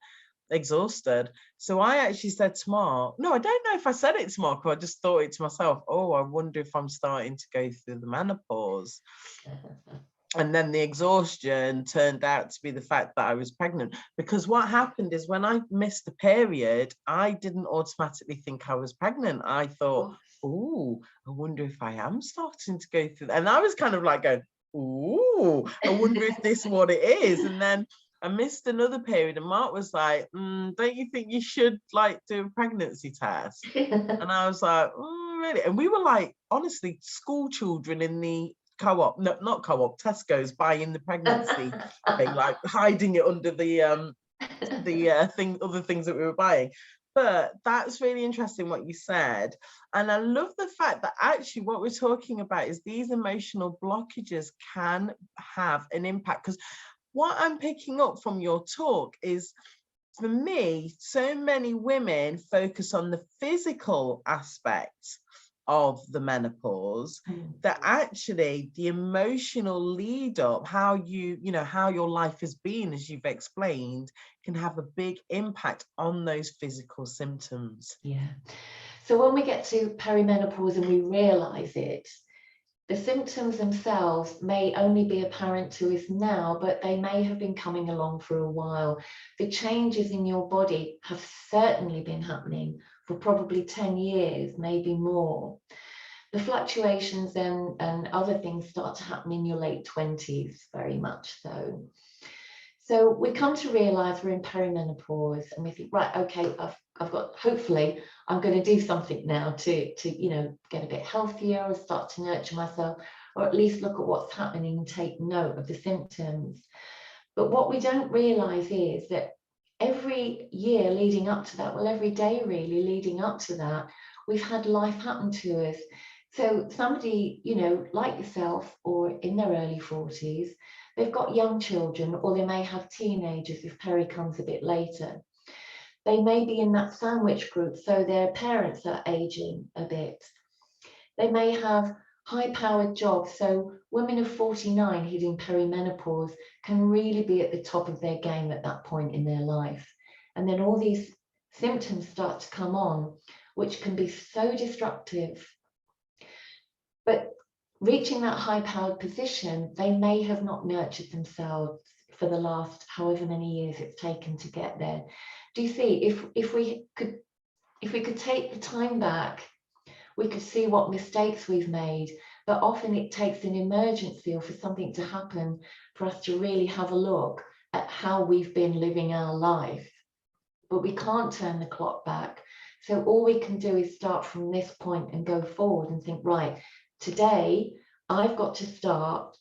exhausted. So I actually said to Mark, no, I don't know if I said it to Mark, or I just thought it to myself, oh, I wonder if I'm starting to go through the menopause. And then the exhaustion turned out to be the fact that I was pregnant, because what happened is when I missed the period, I didn't automatically think I was pregnant. I thought, oh, I wonder if I am starting to go through that. And I was kind of like going, oh, I wonder if this is what it is. And then I missed another period and Mark was like, don't you think you should like do a pregnancy test? And I was like, really? And we were like, honestly, school children in the co-op, no, not co-op, Tesco's, buying the pregnancy thing, like hiding it under the thing, other things that we were buying. But that's really interesting what you said. And I love the fact that actually what we're talking about is these emotional blockages can have an impact. Because what I'm picking up from your talk is, for me, so many women focus on the physical aspects of the menopause, that actually the emotional lead up, how how your life has been, as you've explained, can have a big impact on those physical symptoms. Yeah. So when we get to perimenopause and we realize it, the symptoms themselves may only be apparent to us now, but they may have been coming along for a while. The changes in your body have certainly been happening for probably 10 years, maybe more. The fluctuations and other things start to happen in your late 20s, very much so. So we come to realize we're in perimenopause and we think, right, okay, I've got, hopefully I'm going to do something now to get a bit healthier or start to nurture myself, or at least look at what's happening and take note of the symptoms. But what we don't realize is that every year leading up to that, well, every day really leading up to that, we've had life happen to us. So somebody, like yourself, or in their early 40s, they've got young children, or they may have teenagers if peri comes a bit later. They may be in that sandwich group, so their parents are aging a bit. They may have high-powered jobs, so women of 49 hitting perimenopause can really be at the top of their game at that point in their life. And then all these symptoms start to come on, which can be so destructive. But reaching that high-powered position, they may have not nurtured themselves for the last however many years it's taken to get there. Do you see, if we could take the time back, we could see what mistakes we've made, but often it takes an emergency or for something to happen for us to really have a look at how we've been living our life. But we can't turn the clock back. So all we can do is start from this point and go forward and think, right, today I've got to start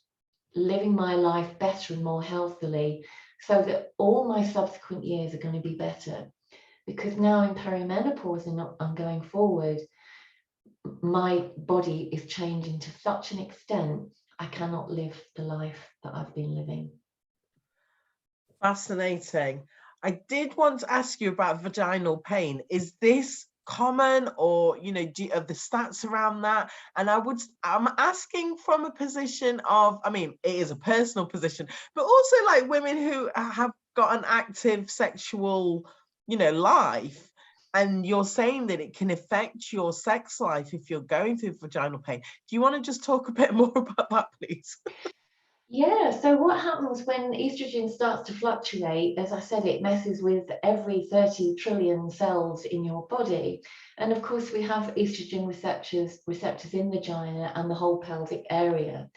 living my life better and more healthily so that all my subsequent years are going to be better. Because now in perimenopause and going forward, my body is changing to such an extent I cannot live the life that I've been living. Fascinating. I did want to ask you about vaginal pain. Is this common, or are the stats around that? And I'm asking from a position of, it is a personal position, but also like women who have got an active sexual life. And you're saying that it can affect your sex life if you're going through vaginal pain. Do you want to just talk a bit more about that, please? Yeah, so what happens when estrogen starts to fluctuate? As I said, it messes with every 30 trillion cells in your body. And of course, we have estrogen receptors in the vagina and the whole pelvic area.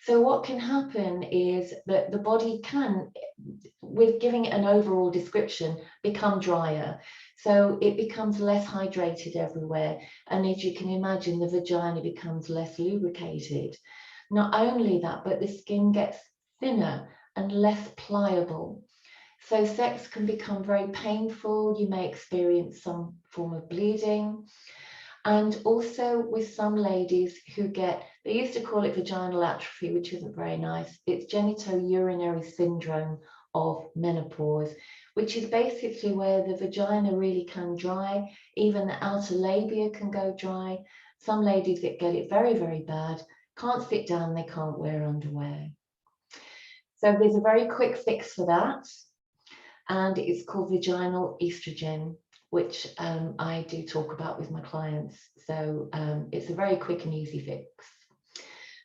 So what can happen is that the body can, with giving it an overall description, become drier. So it becomes less hydrated everywhere. And as you can imagine, the vagina becomes less lubricated. Not only that, but the skin gets thinner and less pliable. So sex can become very painful. You may experience some form of bleeding. And also with some ladies who get, they used to call it vaginal atrophy, which isn't very nice. It's genitourinary syndrome of menopause, which is basically where the vagina really can dry. Even the outer labia can go dry. Some ladies that get it very, very bad can't sit down, they can't wear underwear. So there's a very quick fix for that, and it's called vaginal estrogen, which I do talk about with my clients. So it's a very quick and easy fix.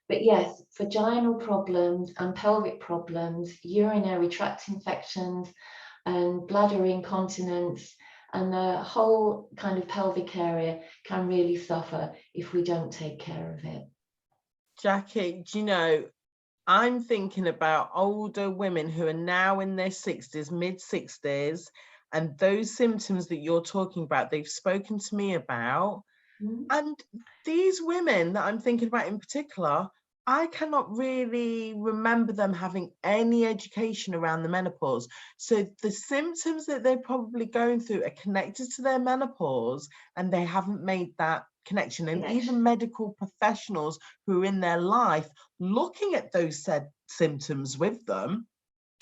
But yes, vaginal problems and pelvic problems, urinary tract infections and bladder incontinence, and the whole kind of pelvic area can really suffer if we don't take care of it. Jacky, do you know, I'm thinking about older women who are now in their 60s, mid-60s, and those symptoms that you're talking about, they've spoken to me about. And these women that I'm thinking about in particular, I cannot really remember them having any education around the menopause. So the symptoms that they're probably going through are connected to their menopause, and they haven't made that connection. And even medical professionals who are in their life looking at those said symptoms with them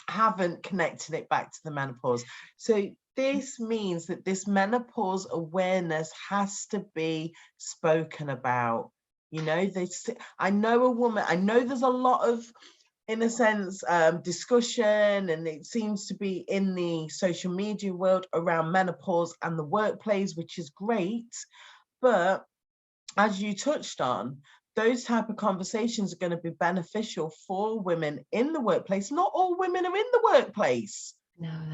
haven't connected it back to the menopause. So this means that this menopause awareness has to be spoken about. You know, I know a woman, I know there's a lot of, in a sense, discussion, and it seems to be in the social media world around menopause and the workplace, which is great. But as you touched on, those type of conversations are going to be beneficial for women in the workplace. Not all women are in the workplace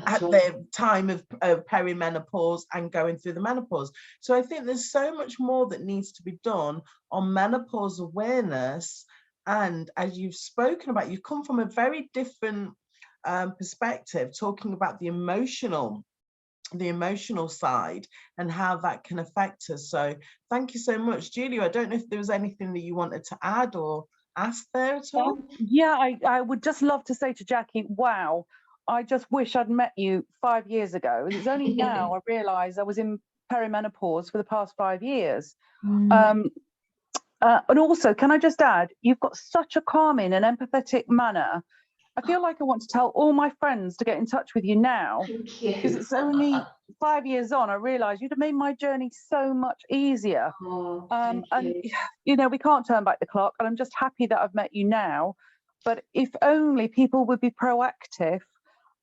at their time of perimenopause and going through the menopause. So I think there's so much more that needs to be done on menopause awareness. And as you've spoken about, you've come from a very different perspective, talking about the emotional side and how that can affect us. So thank you so much, Julia. I don't know if there was anything that you wanted to add or ask there at all. Yeah, I would just love to say to Jacky, wow, I just wish I'd met you 5 years ago. It's only now I realise I was in perimenopause for the past 5 years. And also, can I just add, you've got such a calming and empathetic manner. I feel like I want to tell all my friends to get in touch with you now. Thank you. Because it's only 5 years on, I realised you'd have made my journey so much easier. And, you know, we can't turn back the clock, and I'm just happy that I've met you now. But if only people would be proactive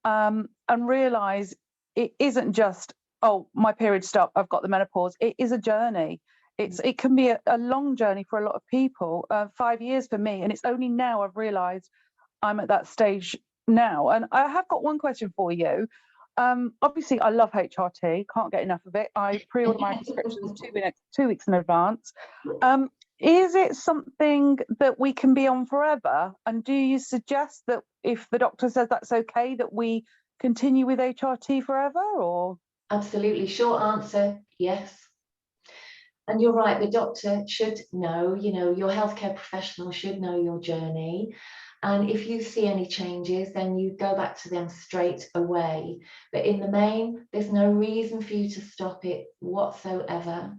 and realise it isn't just, oh, my period stopped, I've got the menopause. It is a journey. It can be a long journey for a lot of people, 5 years for me. And it's only now I've realised I'm at that stage now. And I have got one question for you. Obviously, I love HRT, can't get enough of it. I pre-order my prescriptions 2 weeks in advance. Is it something that we can be on forever? And do you suggest that if the doctor says that's okay, that we continue with HRT forever, or? Absolutely. Short answer, yes. And you're right, the doctor should know, you know, your healthcare professional should know your journey. And if you see any changes, then you go back to them straight away. But in the main, there's no reason for you to stop it whatsoever.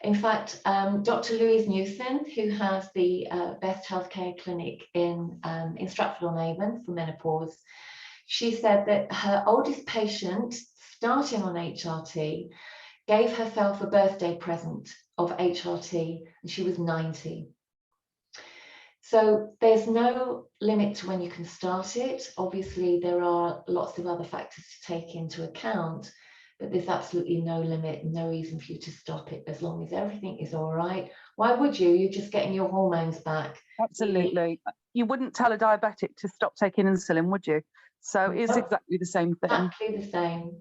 In fact, Dr. Louise Newson, who has the best healthcare clinic in Stratford-on-Avon for menopause, she said that her oldest patient, starting on HRT, gave herself a birthday present of HRT, and she was 90. So there's no limit to when you can start it. Obviously, there are lots of other factors to take into account, but there's absolutely no limit, no reason for you to stop it as long as everything is all right. Why would you? You're just getting your hormones back. Absolutely. You wouldn't tell a diabetic to stop taking insulin, would you? So it's Nope. exactly the same thing. Exactly the same.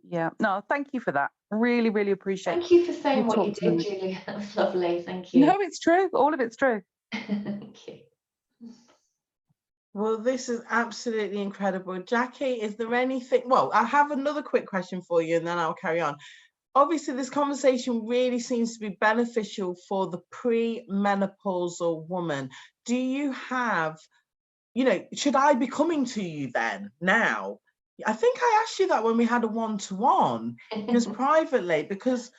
Yeah. No, thank you for that. Really, really appreciate it. Thank you for saying what you talk to did, me. Julia. That was lovely. Thank you. No, it's true. All of it's true. Thank you. Well, this is absolutely incredible. Jacky, is there anything? Well, I have another quick question for you and then I'll carry on. Obviously, this conversation really seems to be beneficial for the pre-menopausal woman. Do you have, should I be coming to you then now? I think I asked you that when we had a one-to-one, just privately, because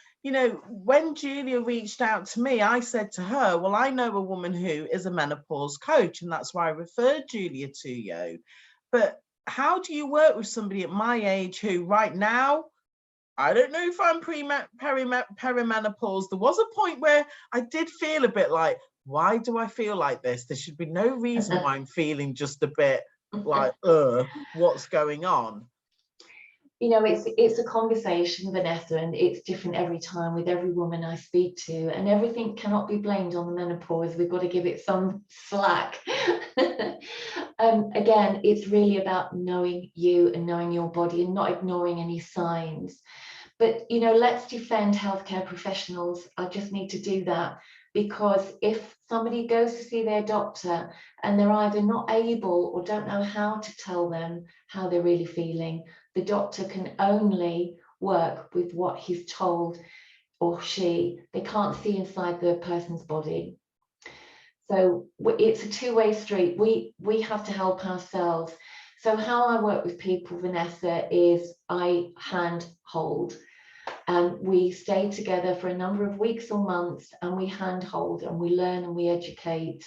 when Julia reached out to me, I said to her, well, I know a woman who is a menopause coach, and that's why I referred Julia to you. But how do you work with somebody at my age who right now, I don't know if I'm perimenopause. There was a point where I did feel a bit like, why do I feel like this? There should be no reason why I'm feeling just a bit like, what's going on? It's a conversation, Vanessa, and it's different every time with every woman I speak to, and everything cannot be blamed on the menopause. We've got to give it some slack. Again, it's really about knowing you and knowing your body and not ignoring any signs. But, let's defend healthcare professionals. I just need to do that, because if somebody goes to see their doctor and they're either not able or don't know how to tell them how they're really feeling, the doctor can only work with what he's told, or she. They can't see inside the person's body. So it's a two-way street. We have to help ourselves. So how I work with people, Vanessa, is I hand hold. And we stay together for a number of weeks or months, and we handhold and we learn and we educate,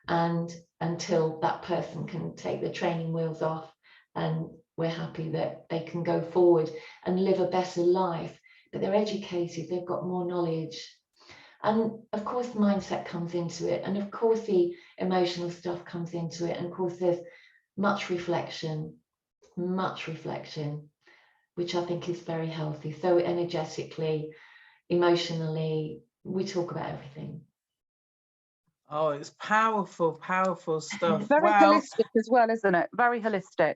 and until that person can take the training wheels off and we're happy that they can go forward and live a better life. But they're educated, they've got more knowledge. And of course, mindset comes into it. And of course, the emotional stuff comes into it. And of course, there's much reflection, which I think is very healthy. So energetically, emotionally, we talk about everything. Oh, it's powerful, powerful stuff. Very holistic as well, isn't it? Very holistic.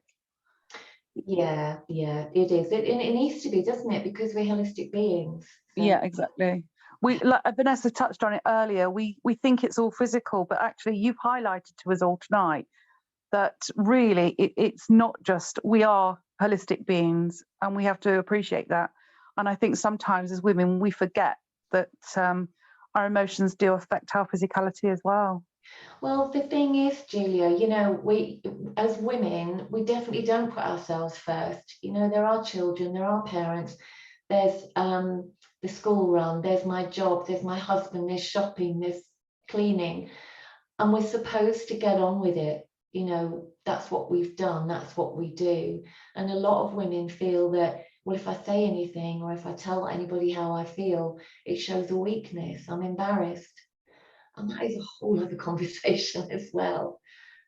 Yeah, it is. It needs to be, doesn't it? Because we're holistic beings. So. Yeah, exactly. Like Vanessa touched on it earlier, we think it's all physical, but actually you've highlighted to us all tonight that really it's not just, we are holistic beings, and we have to appreciate that. And I think sometimes as women we forget that our emotions do affect our physicality as well. Well, the thing is, Julia, we as women, we definitely don't put ourselves first. There are children, there are parents, there's the school run, there's my job, there's my husband, there's shopping, there's cleaning, and we're supposed to get on with it. That's what we've done, that's what we do. And a lot of women feel that, well, if I say anything or if I tell anybody how I feel, it shows a weakness, I'm embarrassed. And that is a whole other conversation as well.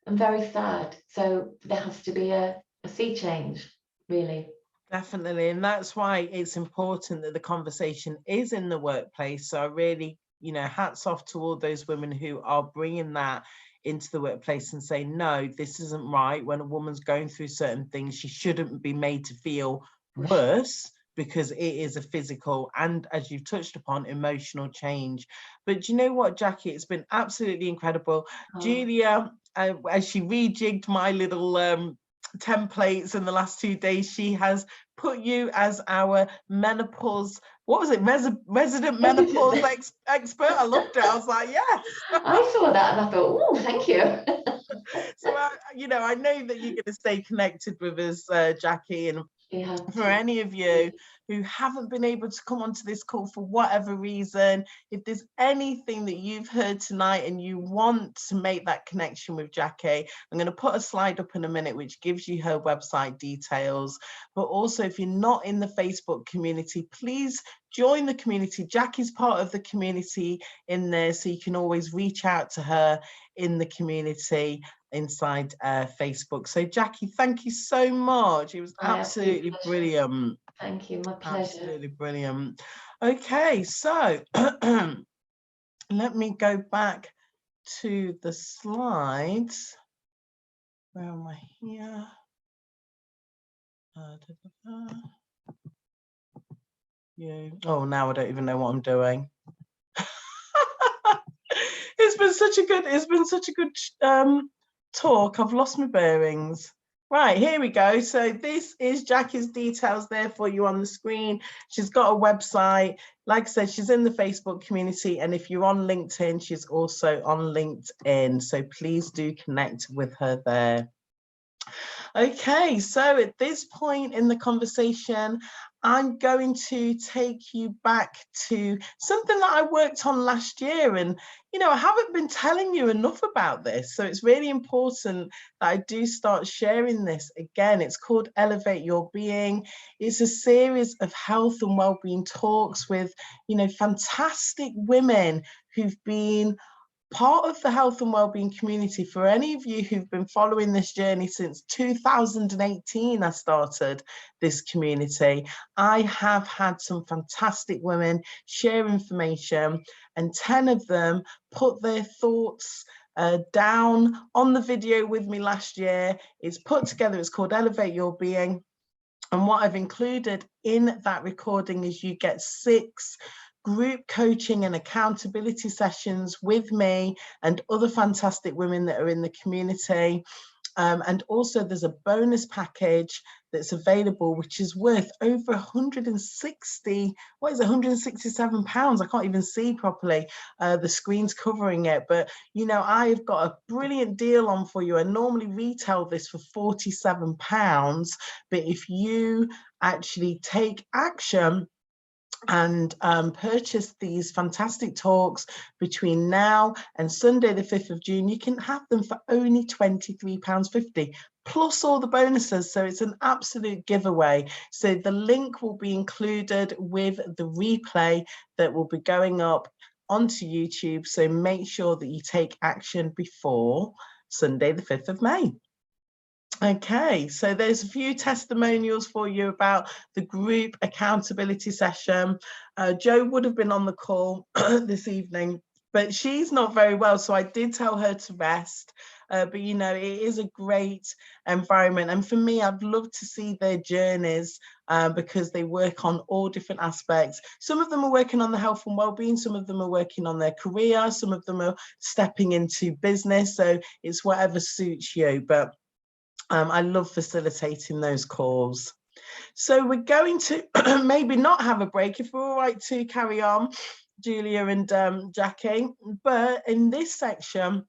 I'm very sad. So there has to be a sea change, really. Definitely. And that's why it's important that the conversation is in the workplace. So I really, hats off to all those women who are bringing that into the workplace and say, no, this isn't right. When a woman's going through certain things, she shouldn't be made to feel worse, because it is a physical and, as you've touched upon, emotional change. But do you know what, Jacky? It's been absolutely incredible. Julia, as she rejigged my little templates in the last 2 days, she has put you as our menopause, what was it, resident menopause expert. I loved it. I was like, yes. I saw that and I thought, oh, thank you. So I know that you're going to stay connected with us, Jacky, and for any of you who haven't been able to come onto this call for whatever reason, if there's anything that you've heard tonight and you want to make that connection with Jacky, I'm going to put a slide up in a minute which gives you her website details. But also, if you're not in the Facebook community, please join the community. Jacky's part of the community in there, so you can always reach out to her in the community inside Facebook. So Jacky, thank you so much. It was absolutely brilliant. Thank you, my pleasure. Absolutely brilliant. Okay, so let me go back to the slides. Where am I here? Yeah. Oh, now I don't even know what I'm doing. It's been such a good talk. I've lost my bearings. Right, here we go. So this is Jacky's details there for you on the screen. She's got a website. Like I said, she's in the Facebook community. And if you're on LinkedIn, she's also on LinkedIn. So please do connect with her there. Okay, so at this point in the conversation, I'm going to take you back to something that I worked on last year. And, you know, I haven't been telling you enough about this. So it's really important that I do start sharing this again. It's called Elevate Your Being. It's a series of health and wellbeing talks with, you know, fantastic women who've been part of the health and wellbeing community. For any of you who've been following this journey since 2018, I started this community. I have had some fantastic women share information, and 10 of them put their thoughts down on the video with me last year. It's put together, it's called Elevate Your Being. And what I've included in that recording is you get 6 group coaching and accountability sessions with me and other fantastic women that are in the community. And also there's a bonus package that's available, which is worth over 160, what is it, £167? I can't even see properly. The screen's covering it, but you know, I've got a brilliant deal on for you. I normally retail this for £47, but if you actually take action and purchase these fantastic talks between now and Sunday the 5th of June, you can have them for only £23.50 plus all the bonuses. So it's an absolute giveaway. So the link will be included with the replay that will be going up onto YouTube. So make sure that you take action before Sunday the 5th of May. Okay, so there's a few testimonials for you about the group accountability session. Jo would have been on the call this evening, but she's not very well, so I did tell her to rest. But you know, it is a great environment, and for me, I'd love to see their journeys because they work on all different aspects. Some of them are working on the health and well-being, some of them are working on their career, some of them are stepping into business, so it's whatever suits you. But I love facilitating those calls. So we're going to maybe not have a break if we're all right to carry on, Julia and Jackie. But in this section,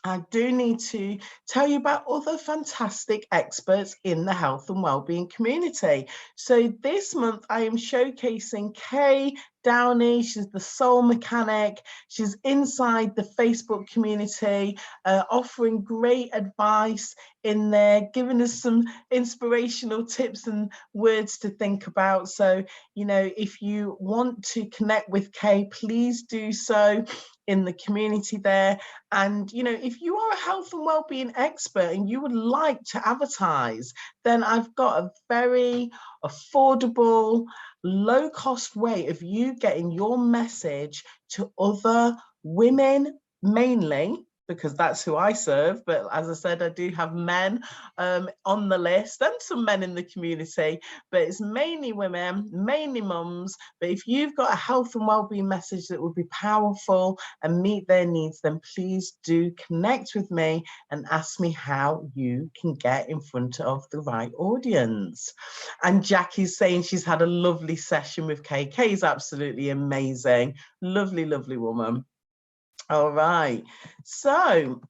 I do need to tell you about other fantastic experts in the health and wellbeing community. So this month I am showcasing Kay Downey. She's the soul mechanic. She's inside the Facebook community, offering great advice in there, giving us some inspirational tips and words to think about. So, you know, if you want to connect with Kay, please do so in the community there. And, you know, if you are a health and wellbeing expert and you would like to advertise, then I've got a very affordable, low-cost way of you getting your message to other women, mainly, because that's who I serve. But as I said, I do have men on the list and some men in the community, but it's mainly women, mainly mums. But if you've got a health and wellbeing message that would be powerful and meet their needs, then please do connect with me and ask me how you can get in front of the right audience. And Jackie's saying she's had a lovely session with Kay. Kay's absolutely amazing. Lovely, lovely woman. All right, so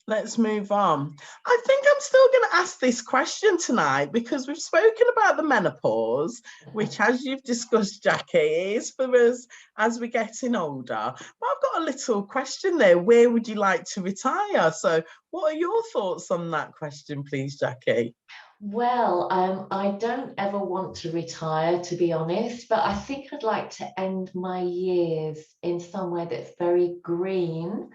let's move on. I think I'm still going to ask this question tonight because we've spoken about the menopause, which, as you've discussed, Jackie, is for us as we're getting older. But I've got a little question there. Where would you like to retire? So what are your thoughts on that question, please, Jackie? Well, I don't ever want to retire, to be honest, but I think I'd like to end my years in somewhere that's very green.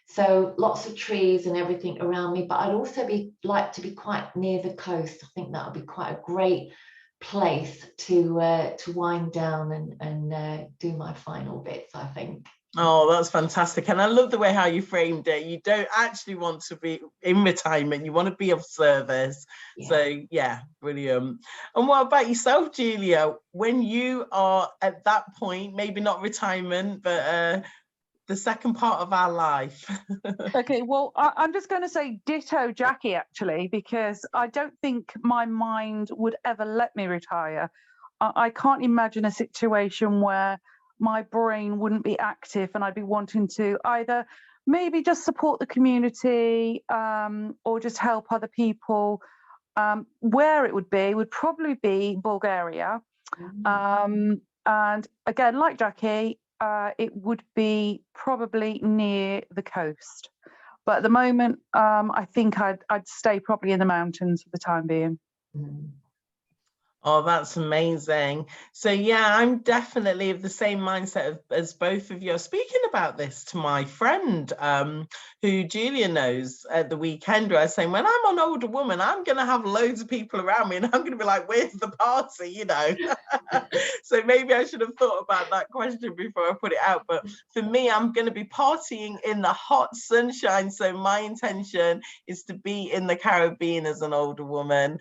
So lots of trees and everything around me, but I'd also like to be quite near the coast. I think that would be quite a great place to wind down and do my final bits, I think. Oh, that's fantastic. And I love the way how you framed it. You don't actually want to be in retirement. You want to be of service. Yeah. So, yeah, brilliant. And what about yourself, Julia? When you are at that point, maybe not retirement, but the second part of our life. Okay, well, I'm just going to say ditto Jacky, actually, because I don't think my mind would ever let me retire. I can't imagine a situation where my brain wouldn't be active and I'd be wanting to either maybe just support the community or just help other people. Where it would probably be Bulgaria. And again, like Jacky, it would be probably near the coast. But at the moment, I think I'd stay probably in the mountains for the time being. Oh, that's amazing. So yeah, I'm definitely of the same mindset as both of you. I was speaking about this to my friend who Julia knows at the weekend, where I was saying, when I'm an older woman, I'm going to have loads of people around me and I'm going to be like, where's the party, you know? So maybe I should have thought about that question before I put it out. But for me, I'm going to be partying in the hot sunshine. So my intention is to be in the Caribbean as an older woman,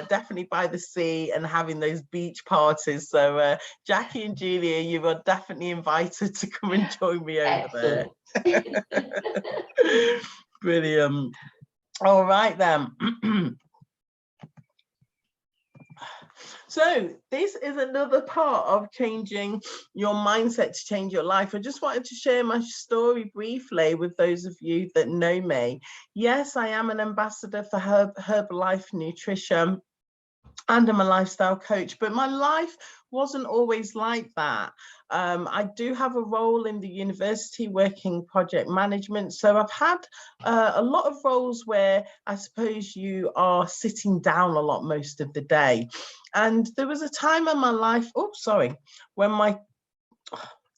definitely by the sea and having those beach parties. So Jacky and Julia, you are definitely invited to come and join me over there. Brilliant. All right then. So this is another part of changing your mindset to change your life. I just wanted to share my story briefly with those of you that know me. Yes, I am an ambassador for Herbalife Nutrition, and I'm a lifestyle coach, but my life wasn't always like that. I do have a role in the university working project management. So I've had a lot of roles where I suppose you are sitting down a lot most of the day. And there was a time in my life, when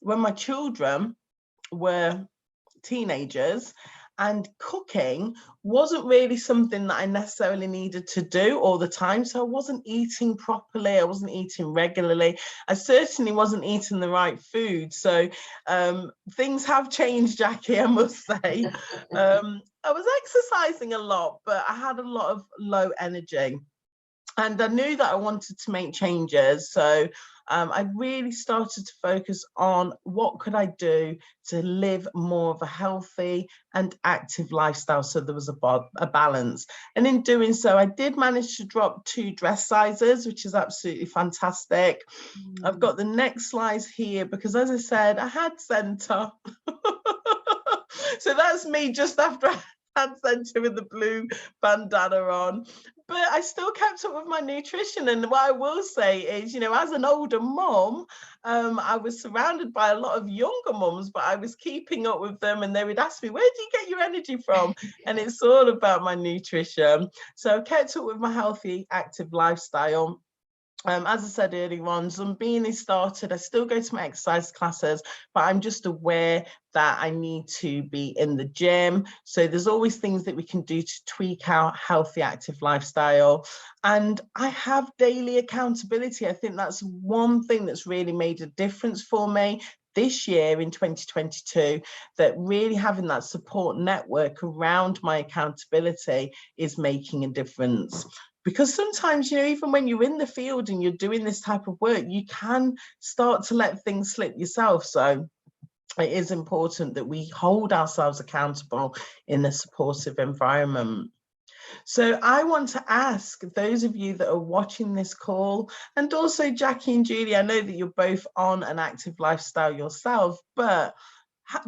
my children were teenagers, and cooking wasn't really something that I necessarily needed to do all the time. So I wasn't eating properly. I wasn't eating regularly. I certainly wasn't eating the right food. So things have changed, Jacky, I must say. I was exercising a lot, but I had a lot of low energy. And I knew that I wanted to make changes. So I really started to focus on what could I do to live more of a healthy and active lifestyle, so there was a balance. And in doing so, I did manage to drop 2 dress sizes, which is absolutely fantastic. I've got the next slides here because, as I said, I had centre. So that's me just after I had centre with the blue bandana on. But I still kept up with my nutrition. And what I will say is, you know, as an older mum, I was surrounded by a lot of younger mums, but I was keeping up with them and they would ask me, where do you get your energy from? And it's all about my nutrition. So I kept up with my healthy, active lifestyle. As I said earlier on, Zumbini started. I still go to my exercise classes, but I'm just aware that I need to be in the gym. So there's always things that we can do to tweak our healthy, active lifestyle. And I have daily accountability. I think that's one thing that's really made a difference for me this year in 2022, that really having that support network around my accountability is making a difference. Because sometimes, you know, even when you're in the field and you're doing this type of work, you can start to let things slip yourself. So it is important that we hold ourselves accountable in a supportive environment. So I want to ask those of you that are watching this call, and also Jacky and Julie, I know that you're both on an active lifestyle yourself, but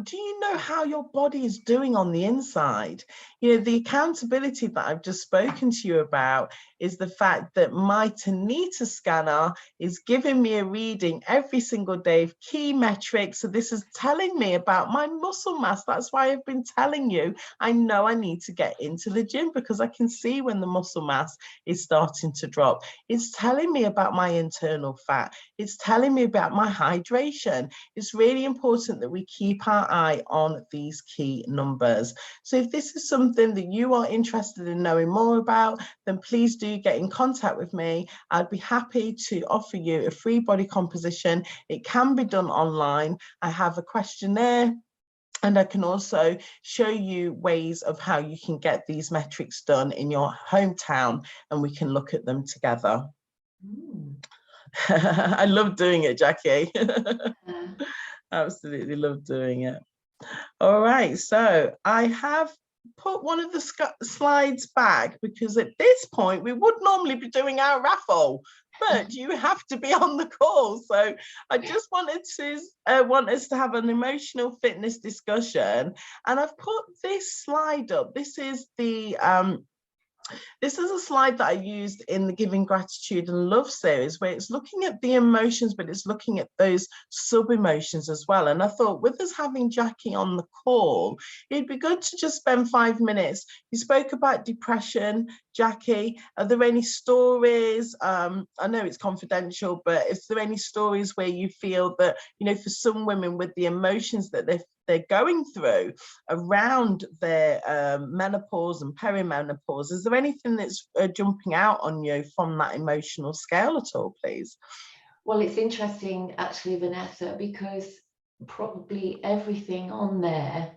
do you know how your body is doing on the inside? You know, the accountability that I've just spoken to you about is the fact that my Tanita scanner is giving me a reading every single day of key metrics. So this is telling me about my muscle mass. That's why I've been telling you, I know I need to get into the gym because I can see when the muscle mass is starting to drop. It's telling me about my internal fat. It's telling me about my hydration. It's really important that we keep our eye on these key numbers. So if this is something that you are interested in knowing more about, then please do do get in contact with me, I'd be happy to offer you a free body composition. It can be done online. I have a questionnaire, and I can also show you ways of how you can get these metrics done in your hometown, and we can look at them together. I love doing it, Jacky. Absolutely love doing it. All right, so I have put one of the slides back because at this point we would normally be doing our raffle, but you have to be on the call. So I just wanted to want us to have an emotional fitness discussion, and I've put this slide up. This is a slide that I used in the Giving Gratitude and Love series, where it's looking at the emotions, but it's looking at those sub-emotions as well. And I thought, with us having Jacky on the call, it'd be good to just spend 5 minutes. You spoke about depression, Jacky. Are there any stories? I know it's confidential, but is there any stories where you feel that, for some women with the emotions that they're going through around their menopause and perimenopause, is there anything that's jumping out on you from that emotional scale at all, please? Well, it's interesting actually, Vanessa, because probably everything on there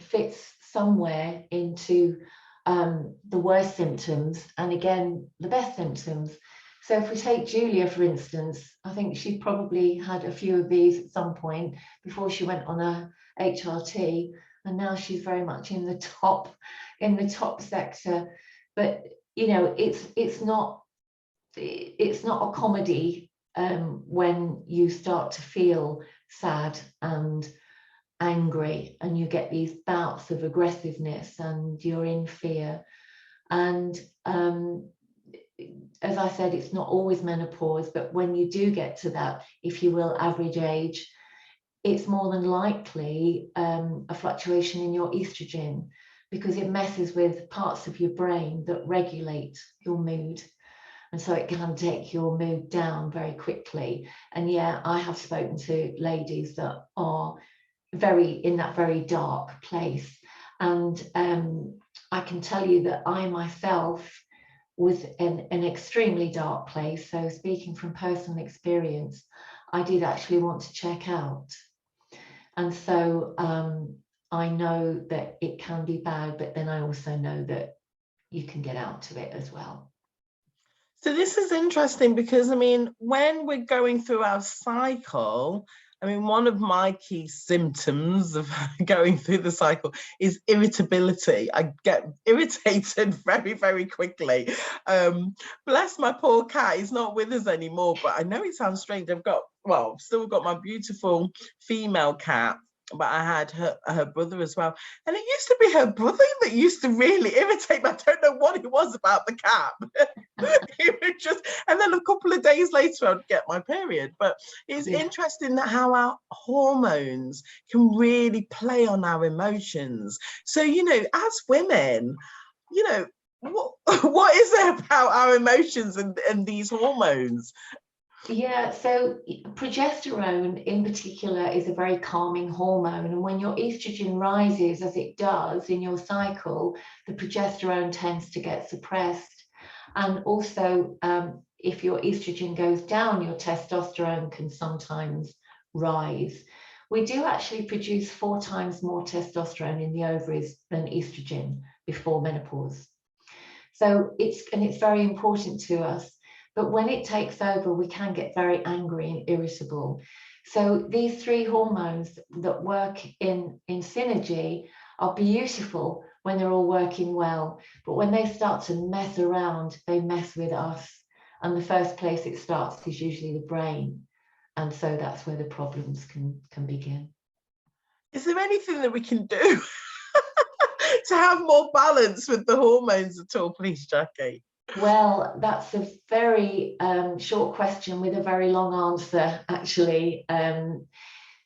fits somewhere into the worst symptoms, and again the best symptoms. So if we take Julia, for instance, I think she probably had a few of these at some point before she went on a HRT, and now she's very much in the top sector. But it's not a comedy when you start to feel sad and angry, and you get these bouts of aggressiveness, and you're in fear. And as I said, it's not always menopause, but when you do get to that, if you will, average age, it's more than likely a fluctuation in your estrogen, because it messes with parts of your brain that regulate your mood. And so it can take your mood down very quickly. And yeah, I have spoken to ladies that are in that very dark place. And I can tell you that I myself was in an extremely dark place. So speaking from personal experience, I did actually want to check out. And so I know that it can be bad, but then I also know that you can get out of it as well. So this is interesting because, when we're going through our cycle, one of my key symptoms of going through the cycle is irritability. I get irritated very, very quickly. Bless my poor cat, he's not with us anymore, but I know it sounds strange. I've still got my beautiful female cat, but I had her brother as well. And it used to be her brother that used to really irritate me. I don't know what it was about the cat. It would just, and then a couple of days later I'd get my period. But it's interesting that how our hormones can really play on our emotions. So, as women, what is it about our emotions and these hormones? Yeah, so progesterone in particular is a very calming hormone, and when your estrogen rises, as it does in your cycle, the progesterone tends to get suppressed. And also, if your estrogen goes down, your testosterone can sometimes rise. We do actually produce 4 times more testosterone in the ovaries than estrogen before menopause. So it's very important to us. But when it takes over, we can get very angry and irritable. So these 3 hormones that work in synergy are beautiful when they're all working well. But when they start to mess around, they mess with us. And the first place it starts is usually the brain. And so that's where the problems can begin. Is there anything that we can do to have more balance with the hormones at all, please, Jacky? Well, that's a very short question with a very long answer, actually.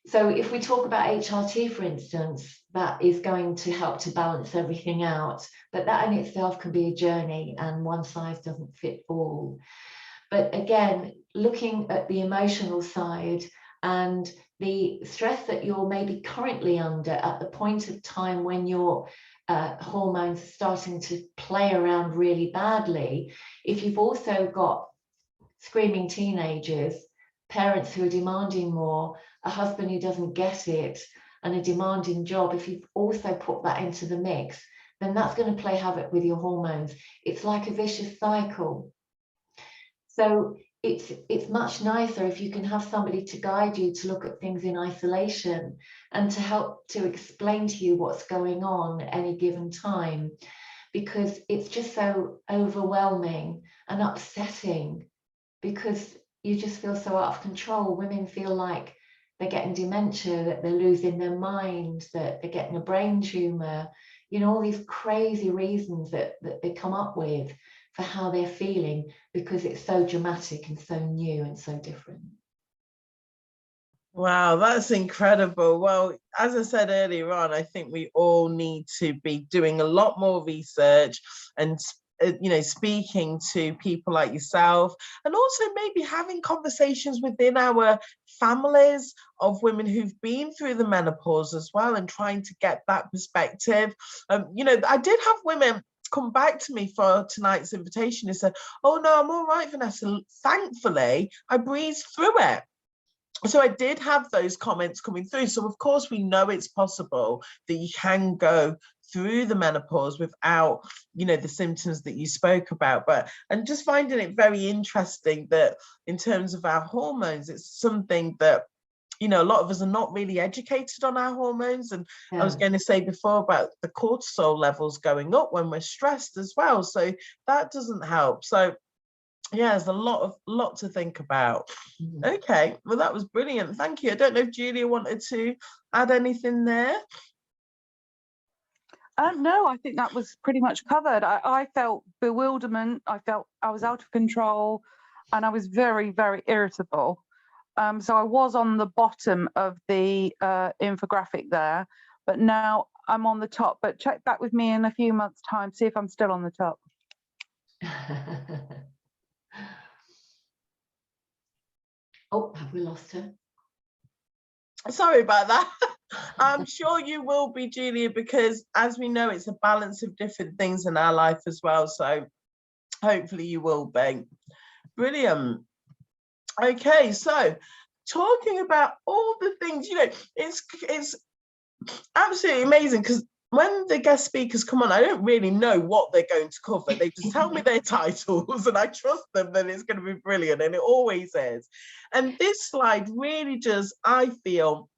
So if we talk about HRT, for instance, that is going to help to balance everything out. But that in itself can be a journey, and one size doesn't fit all. But again, looking at the emotional side and the stress that you're maybe currently under at the point of time when you're hormones starting to play around really badly, if you've also got screaming teenagers, parents who are demanding more, a husband who doesn't get it, and a demanding job, if you've also put that into the mix, then that's going to play havoc with your hormones. It's like a vicious cycle. So it's much nicer if you can have somebody to guide you to look at things in isolation and to help to explain to you what's going on at any given time, because it's just so overwhelming and upsetting, because you just feel so out of control. Women feel like they're getting dementia, that they're losing their mind, that they're getting a brain tumor, you know, all these crazy reasons that they come up with for how they're feeling, because it's so dramatic and so new and so different. Wow, that's incredible. Well, as I said earlier on, I think we all need to be doing a lot more research and speaking to people like yourself, and also maybe having conversations within our families of women who've been through the menopause as well, and trying to get that perspective. I did have women come back to me for tonight's invitation and said, "Oh no, I'm all right, Vanessa. Thankfully, I breezed through it." So I did have those comments coming through. So of course we know it's possible that you can go through the menopause without, the symptoms that you spoke about. But I'm just finding it very interesting that in terms of our hormones, it's something that, a lot of us are not really educated on our hormones. And I was going to say before about the cortisol levels going up when we're stressed as well. So that doesn't help. So yeah, there's a lot to think about. Okay, well, that was brilliant. Thank you. I don't know if Julia wanted to add anything there. No, I think that was pretty much covered. I felt bewilderment. I felt I was out of control, and I was very, very irritable. So I was on the bottom of the infographic there, but now I'm on the top. But check back with me in a few months' time, see if I'm still on the top. Oh, have we lost her? Sorry about that. I'm sure you will be, Julia, because as we know, it's a balance of different things in our life as well. So hopefully you will be. Brilliant. Okay, so talking about all the things, it's absolutely amazing, because when the guest speakers come on, I don't really know what they're going to cover. They just tell me their titles and I trust them that it's going to be brilliant, and it always is. And this slide really does, I feel,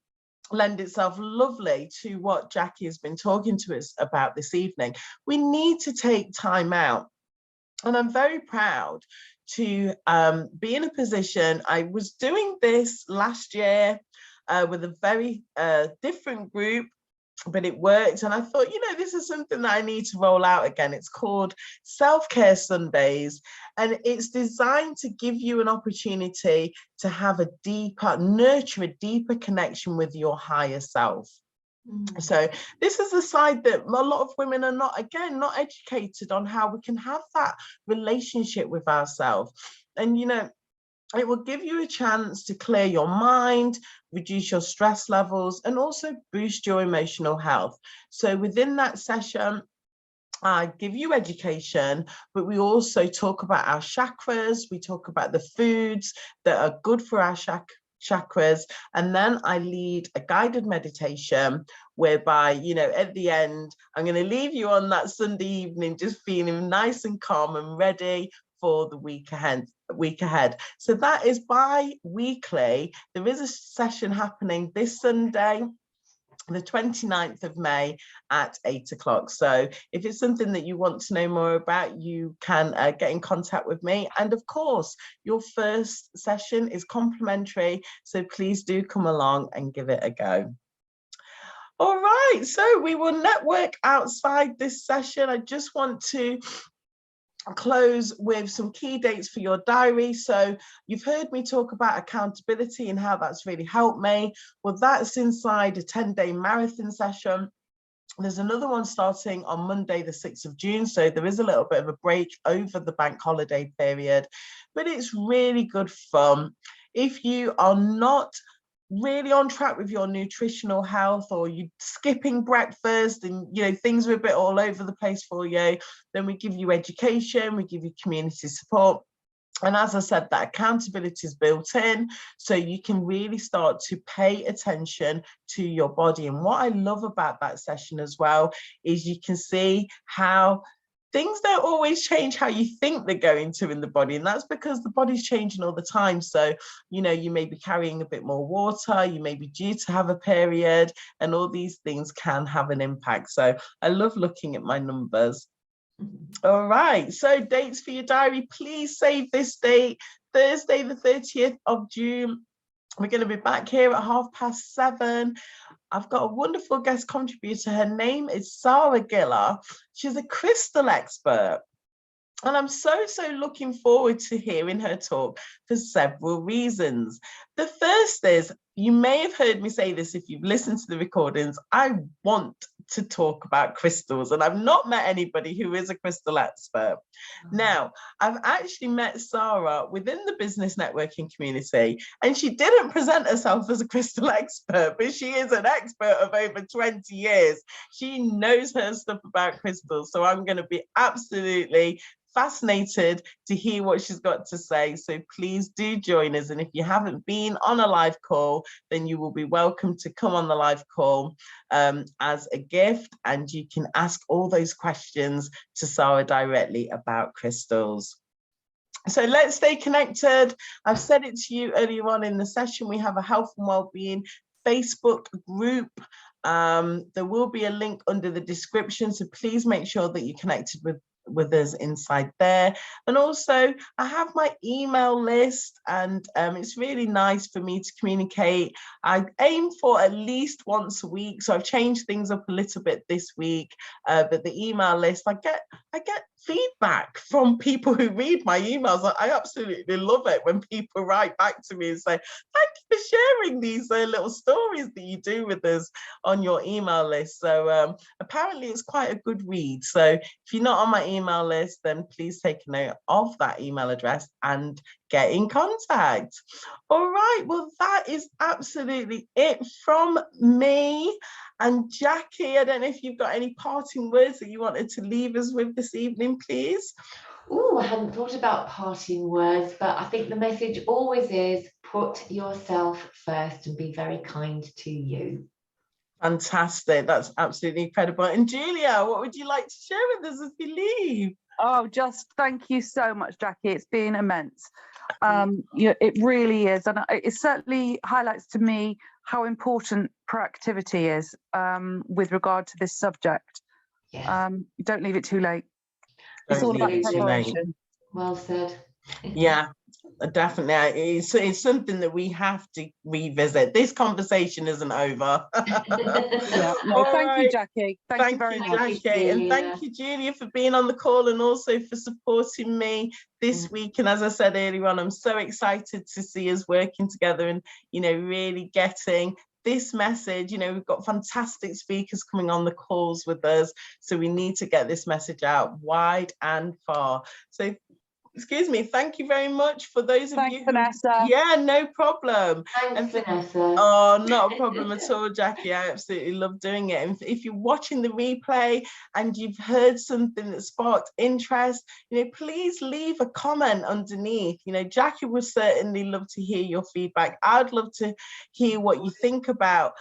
lend itself lovely to what Jacky has been talking to us about this evening. We need to take time out. And I'm very proud to be in a position. I was doing this last year with a very different group, but it worked. And I thought, this is something that I need to roll out again. It's called Self-Care Sundays, and it's designed to give you an opportunity to have nurture a deeper connection with your higher self. So this is a side that a lot of women are not educated on, how we can have that relationship with ourselves. And, it will give you a chance to clear your mind, reduce your stress levels, and also boost your emotional health. So within that session, I give you education, but we also talk about our chakras. We talk about the foods that are good for our chakras. And then I lead a guided meditation whereby, at the end, I'm going to leave you on that Sunday evening just feeling nice and calm and ready for the week ahead. So that is bi-weekly. There is a session happening this Sunday, the 29th of May at 8 o'clock. So if it's something that you want to know more about, you can get in contact with me. And of course, your first session is complimentary. So please do come along and give it a go. All right, so we will network outside this session. I just want to close with some key dates for your diary. So you've heard me talk about accountability and how that's really helped me. Well, that's inside a 10-day marathon session. There's another one starting on Monday, the 6th of June. So there is a little bit of a break over the bank holiday period, but it's really good fun. If you are not really on track with your nutritional health, or you're skipping breakfast and things are a bit all over the place for you, then we give you education, we give you community support. And as I said, that accountability is built in, so you can really start to pay attention to your body. And what I love about that session as well is you can see how things don't always change how you think they're going to in the body. And that's because the body's changing all the time. So, you may be carrying a bit more water, you may be due to have a period, and all these things can have an impact. So I love looking at my numbers. All right, so dates for your diary, please save this date, Thursday the 30th of June. We're going to be back here at 7:30. I've got a wonderful guest contributor. Her name is Sarah Giller. She's a crystal expert. And I'm so looking forward to hearing her talk for several reasons. The first is, you may have heard me say this if you've listened to the recordings, I want to talk about crystals, and I've not met anybody who is a crystal expert. Now, I've actually met Sarah within the business networking community, and she didn't present herself as a crystal expert, but she is an expert of over 20 years. She knows her stuff about crystals, so I'm going to be absolutely fascinated to hear what she's got to say. So please do join us, and if you haven't been on a live call, then you will be welcome to come on the live call as a gift, and you can ask all those questions to Sarah directly about crystals. So let's stay connected. I've said it to you earlier on in the session, we have a Health and Wellbeing Facebook group. There will be a link under the description, so please make sure that you're connected with us inside there. And also, I have my email list, and it's really nice for me to communicate. I aim for at least once a week, so I've changed things up a little bit this week, but the email list, I get feedback from people who read my emails. I absolutely love it when people write back to me and say, thank you for sharing these little stories that you do with us on your email list. So apparently it's quite a good read. So if you're not on my email list, then please take a note of that email address and get in contact. All right, well, that is absolutely it from me. And Jacky, I don't know if you've got any parting words that you wanted to leave us with this evening, please. Oh, I hadn't thought about parting words, but I think the message always is put yourself first and be very kind to you. Fantastic. That's absolutely incredible. And Julia, what would you like to share with us as we leave? Oh, just thank you so much, Jacky. It's been immense. It really is. And it certainly highlights to me how important proactivity is with regard to this subject. Yes. Don't leave it too late. It's Don't all about leave it too late. preparation. Well said. Yeah, definitely. It's something that we have to revisit. This conversation isn't over. Yeah. No, thank you, Jacky. Thank you very much. Jacky. And thank you, Julia, for being on the call and also for supporting me this week. And as I said earlier on, I'm so excited to see us working together and, really getting this message. We've got fantastic speakers coming on the calls with us, so we need to get this message out wide and far. So excuse me, thank you very much for those of you who... Vanessa. Yeah, no problem. Thanks, Vanessa. Oh, not a problem at all, Jacky. I absolutely love doing it. And if you're watching the replay and you've heard something that sparked interest, please leave a comment underneath. Jacky would certainly love to hear your feedback. I'd love to hear what you think about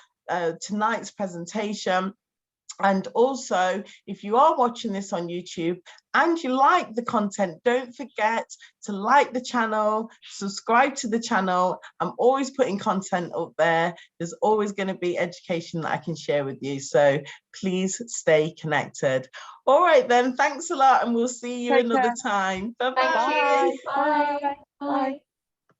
tonight's presentation. And also, if you are watching this on YouTube and you like the content, don't forget to like the channel, subscribe to the channel. I'm always putting content up there. There's always going to be education that I can share with you. So please stay connected. All right, then. Thanks a lot, and we'll see you another time. Bye-bye. Bye. Bye. Bye.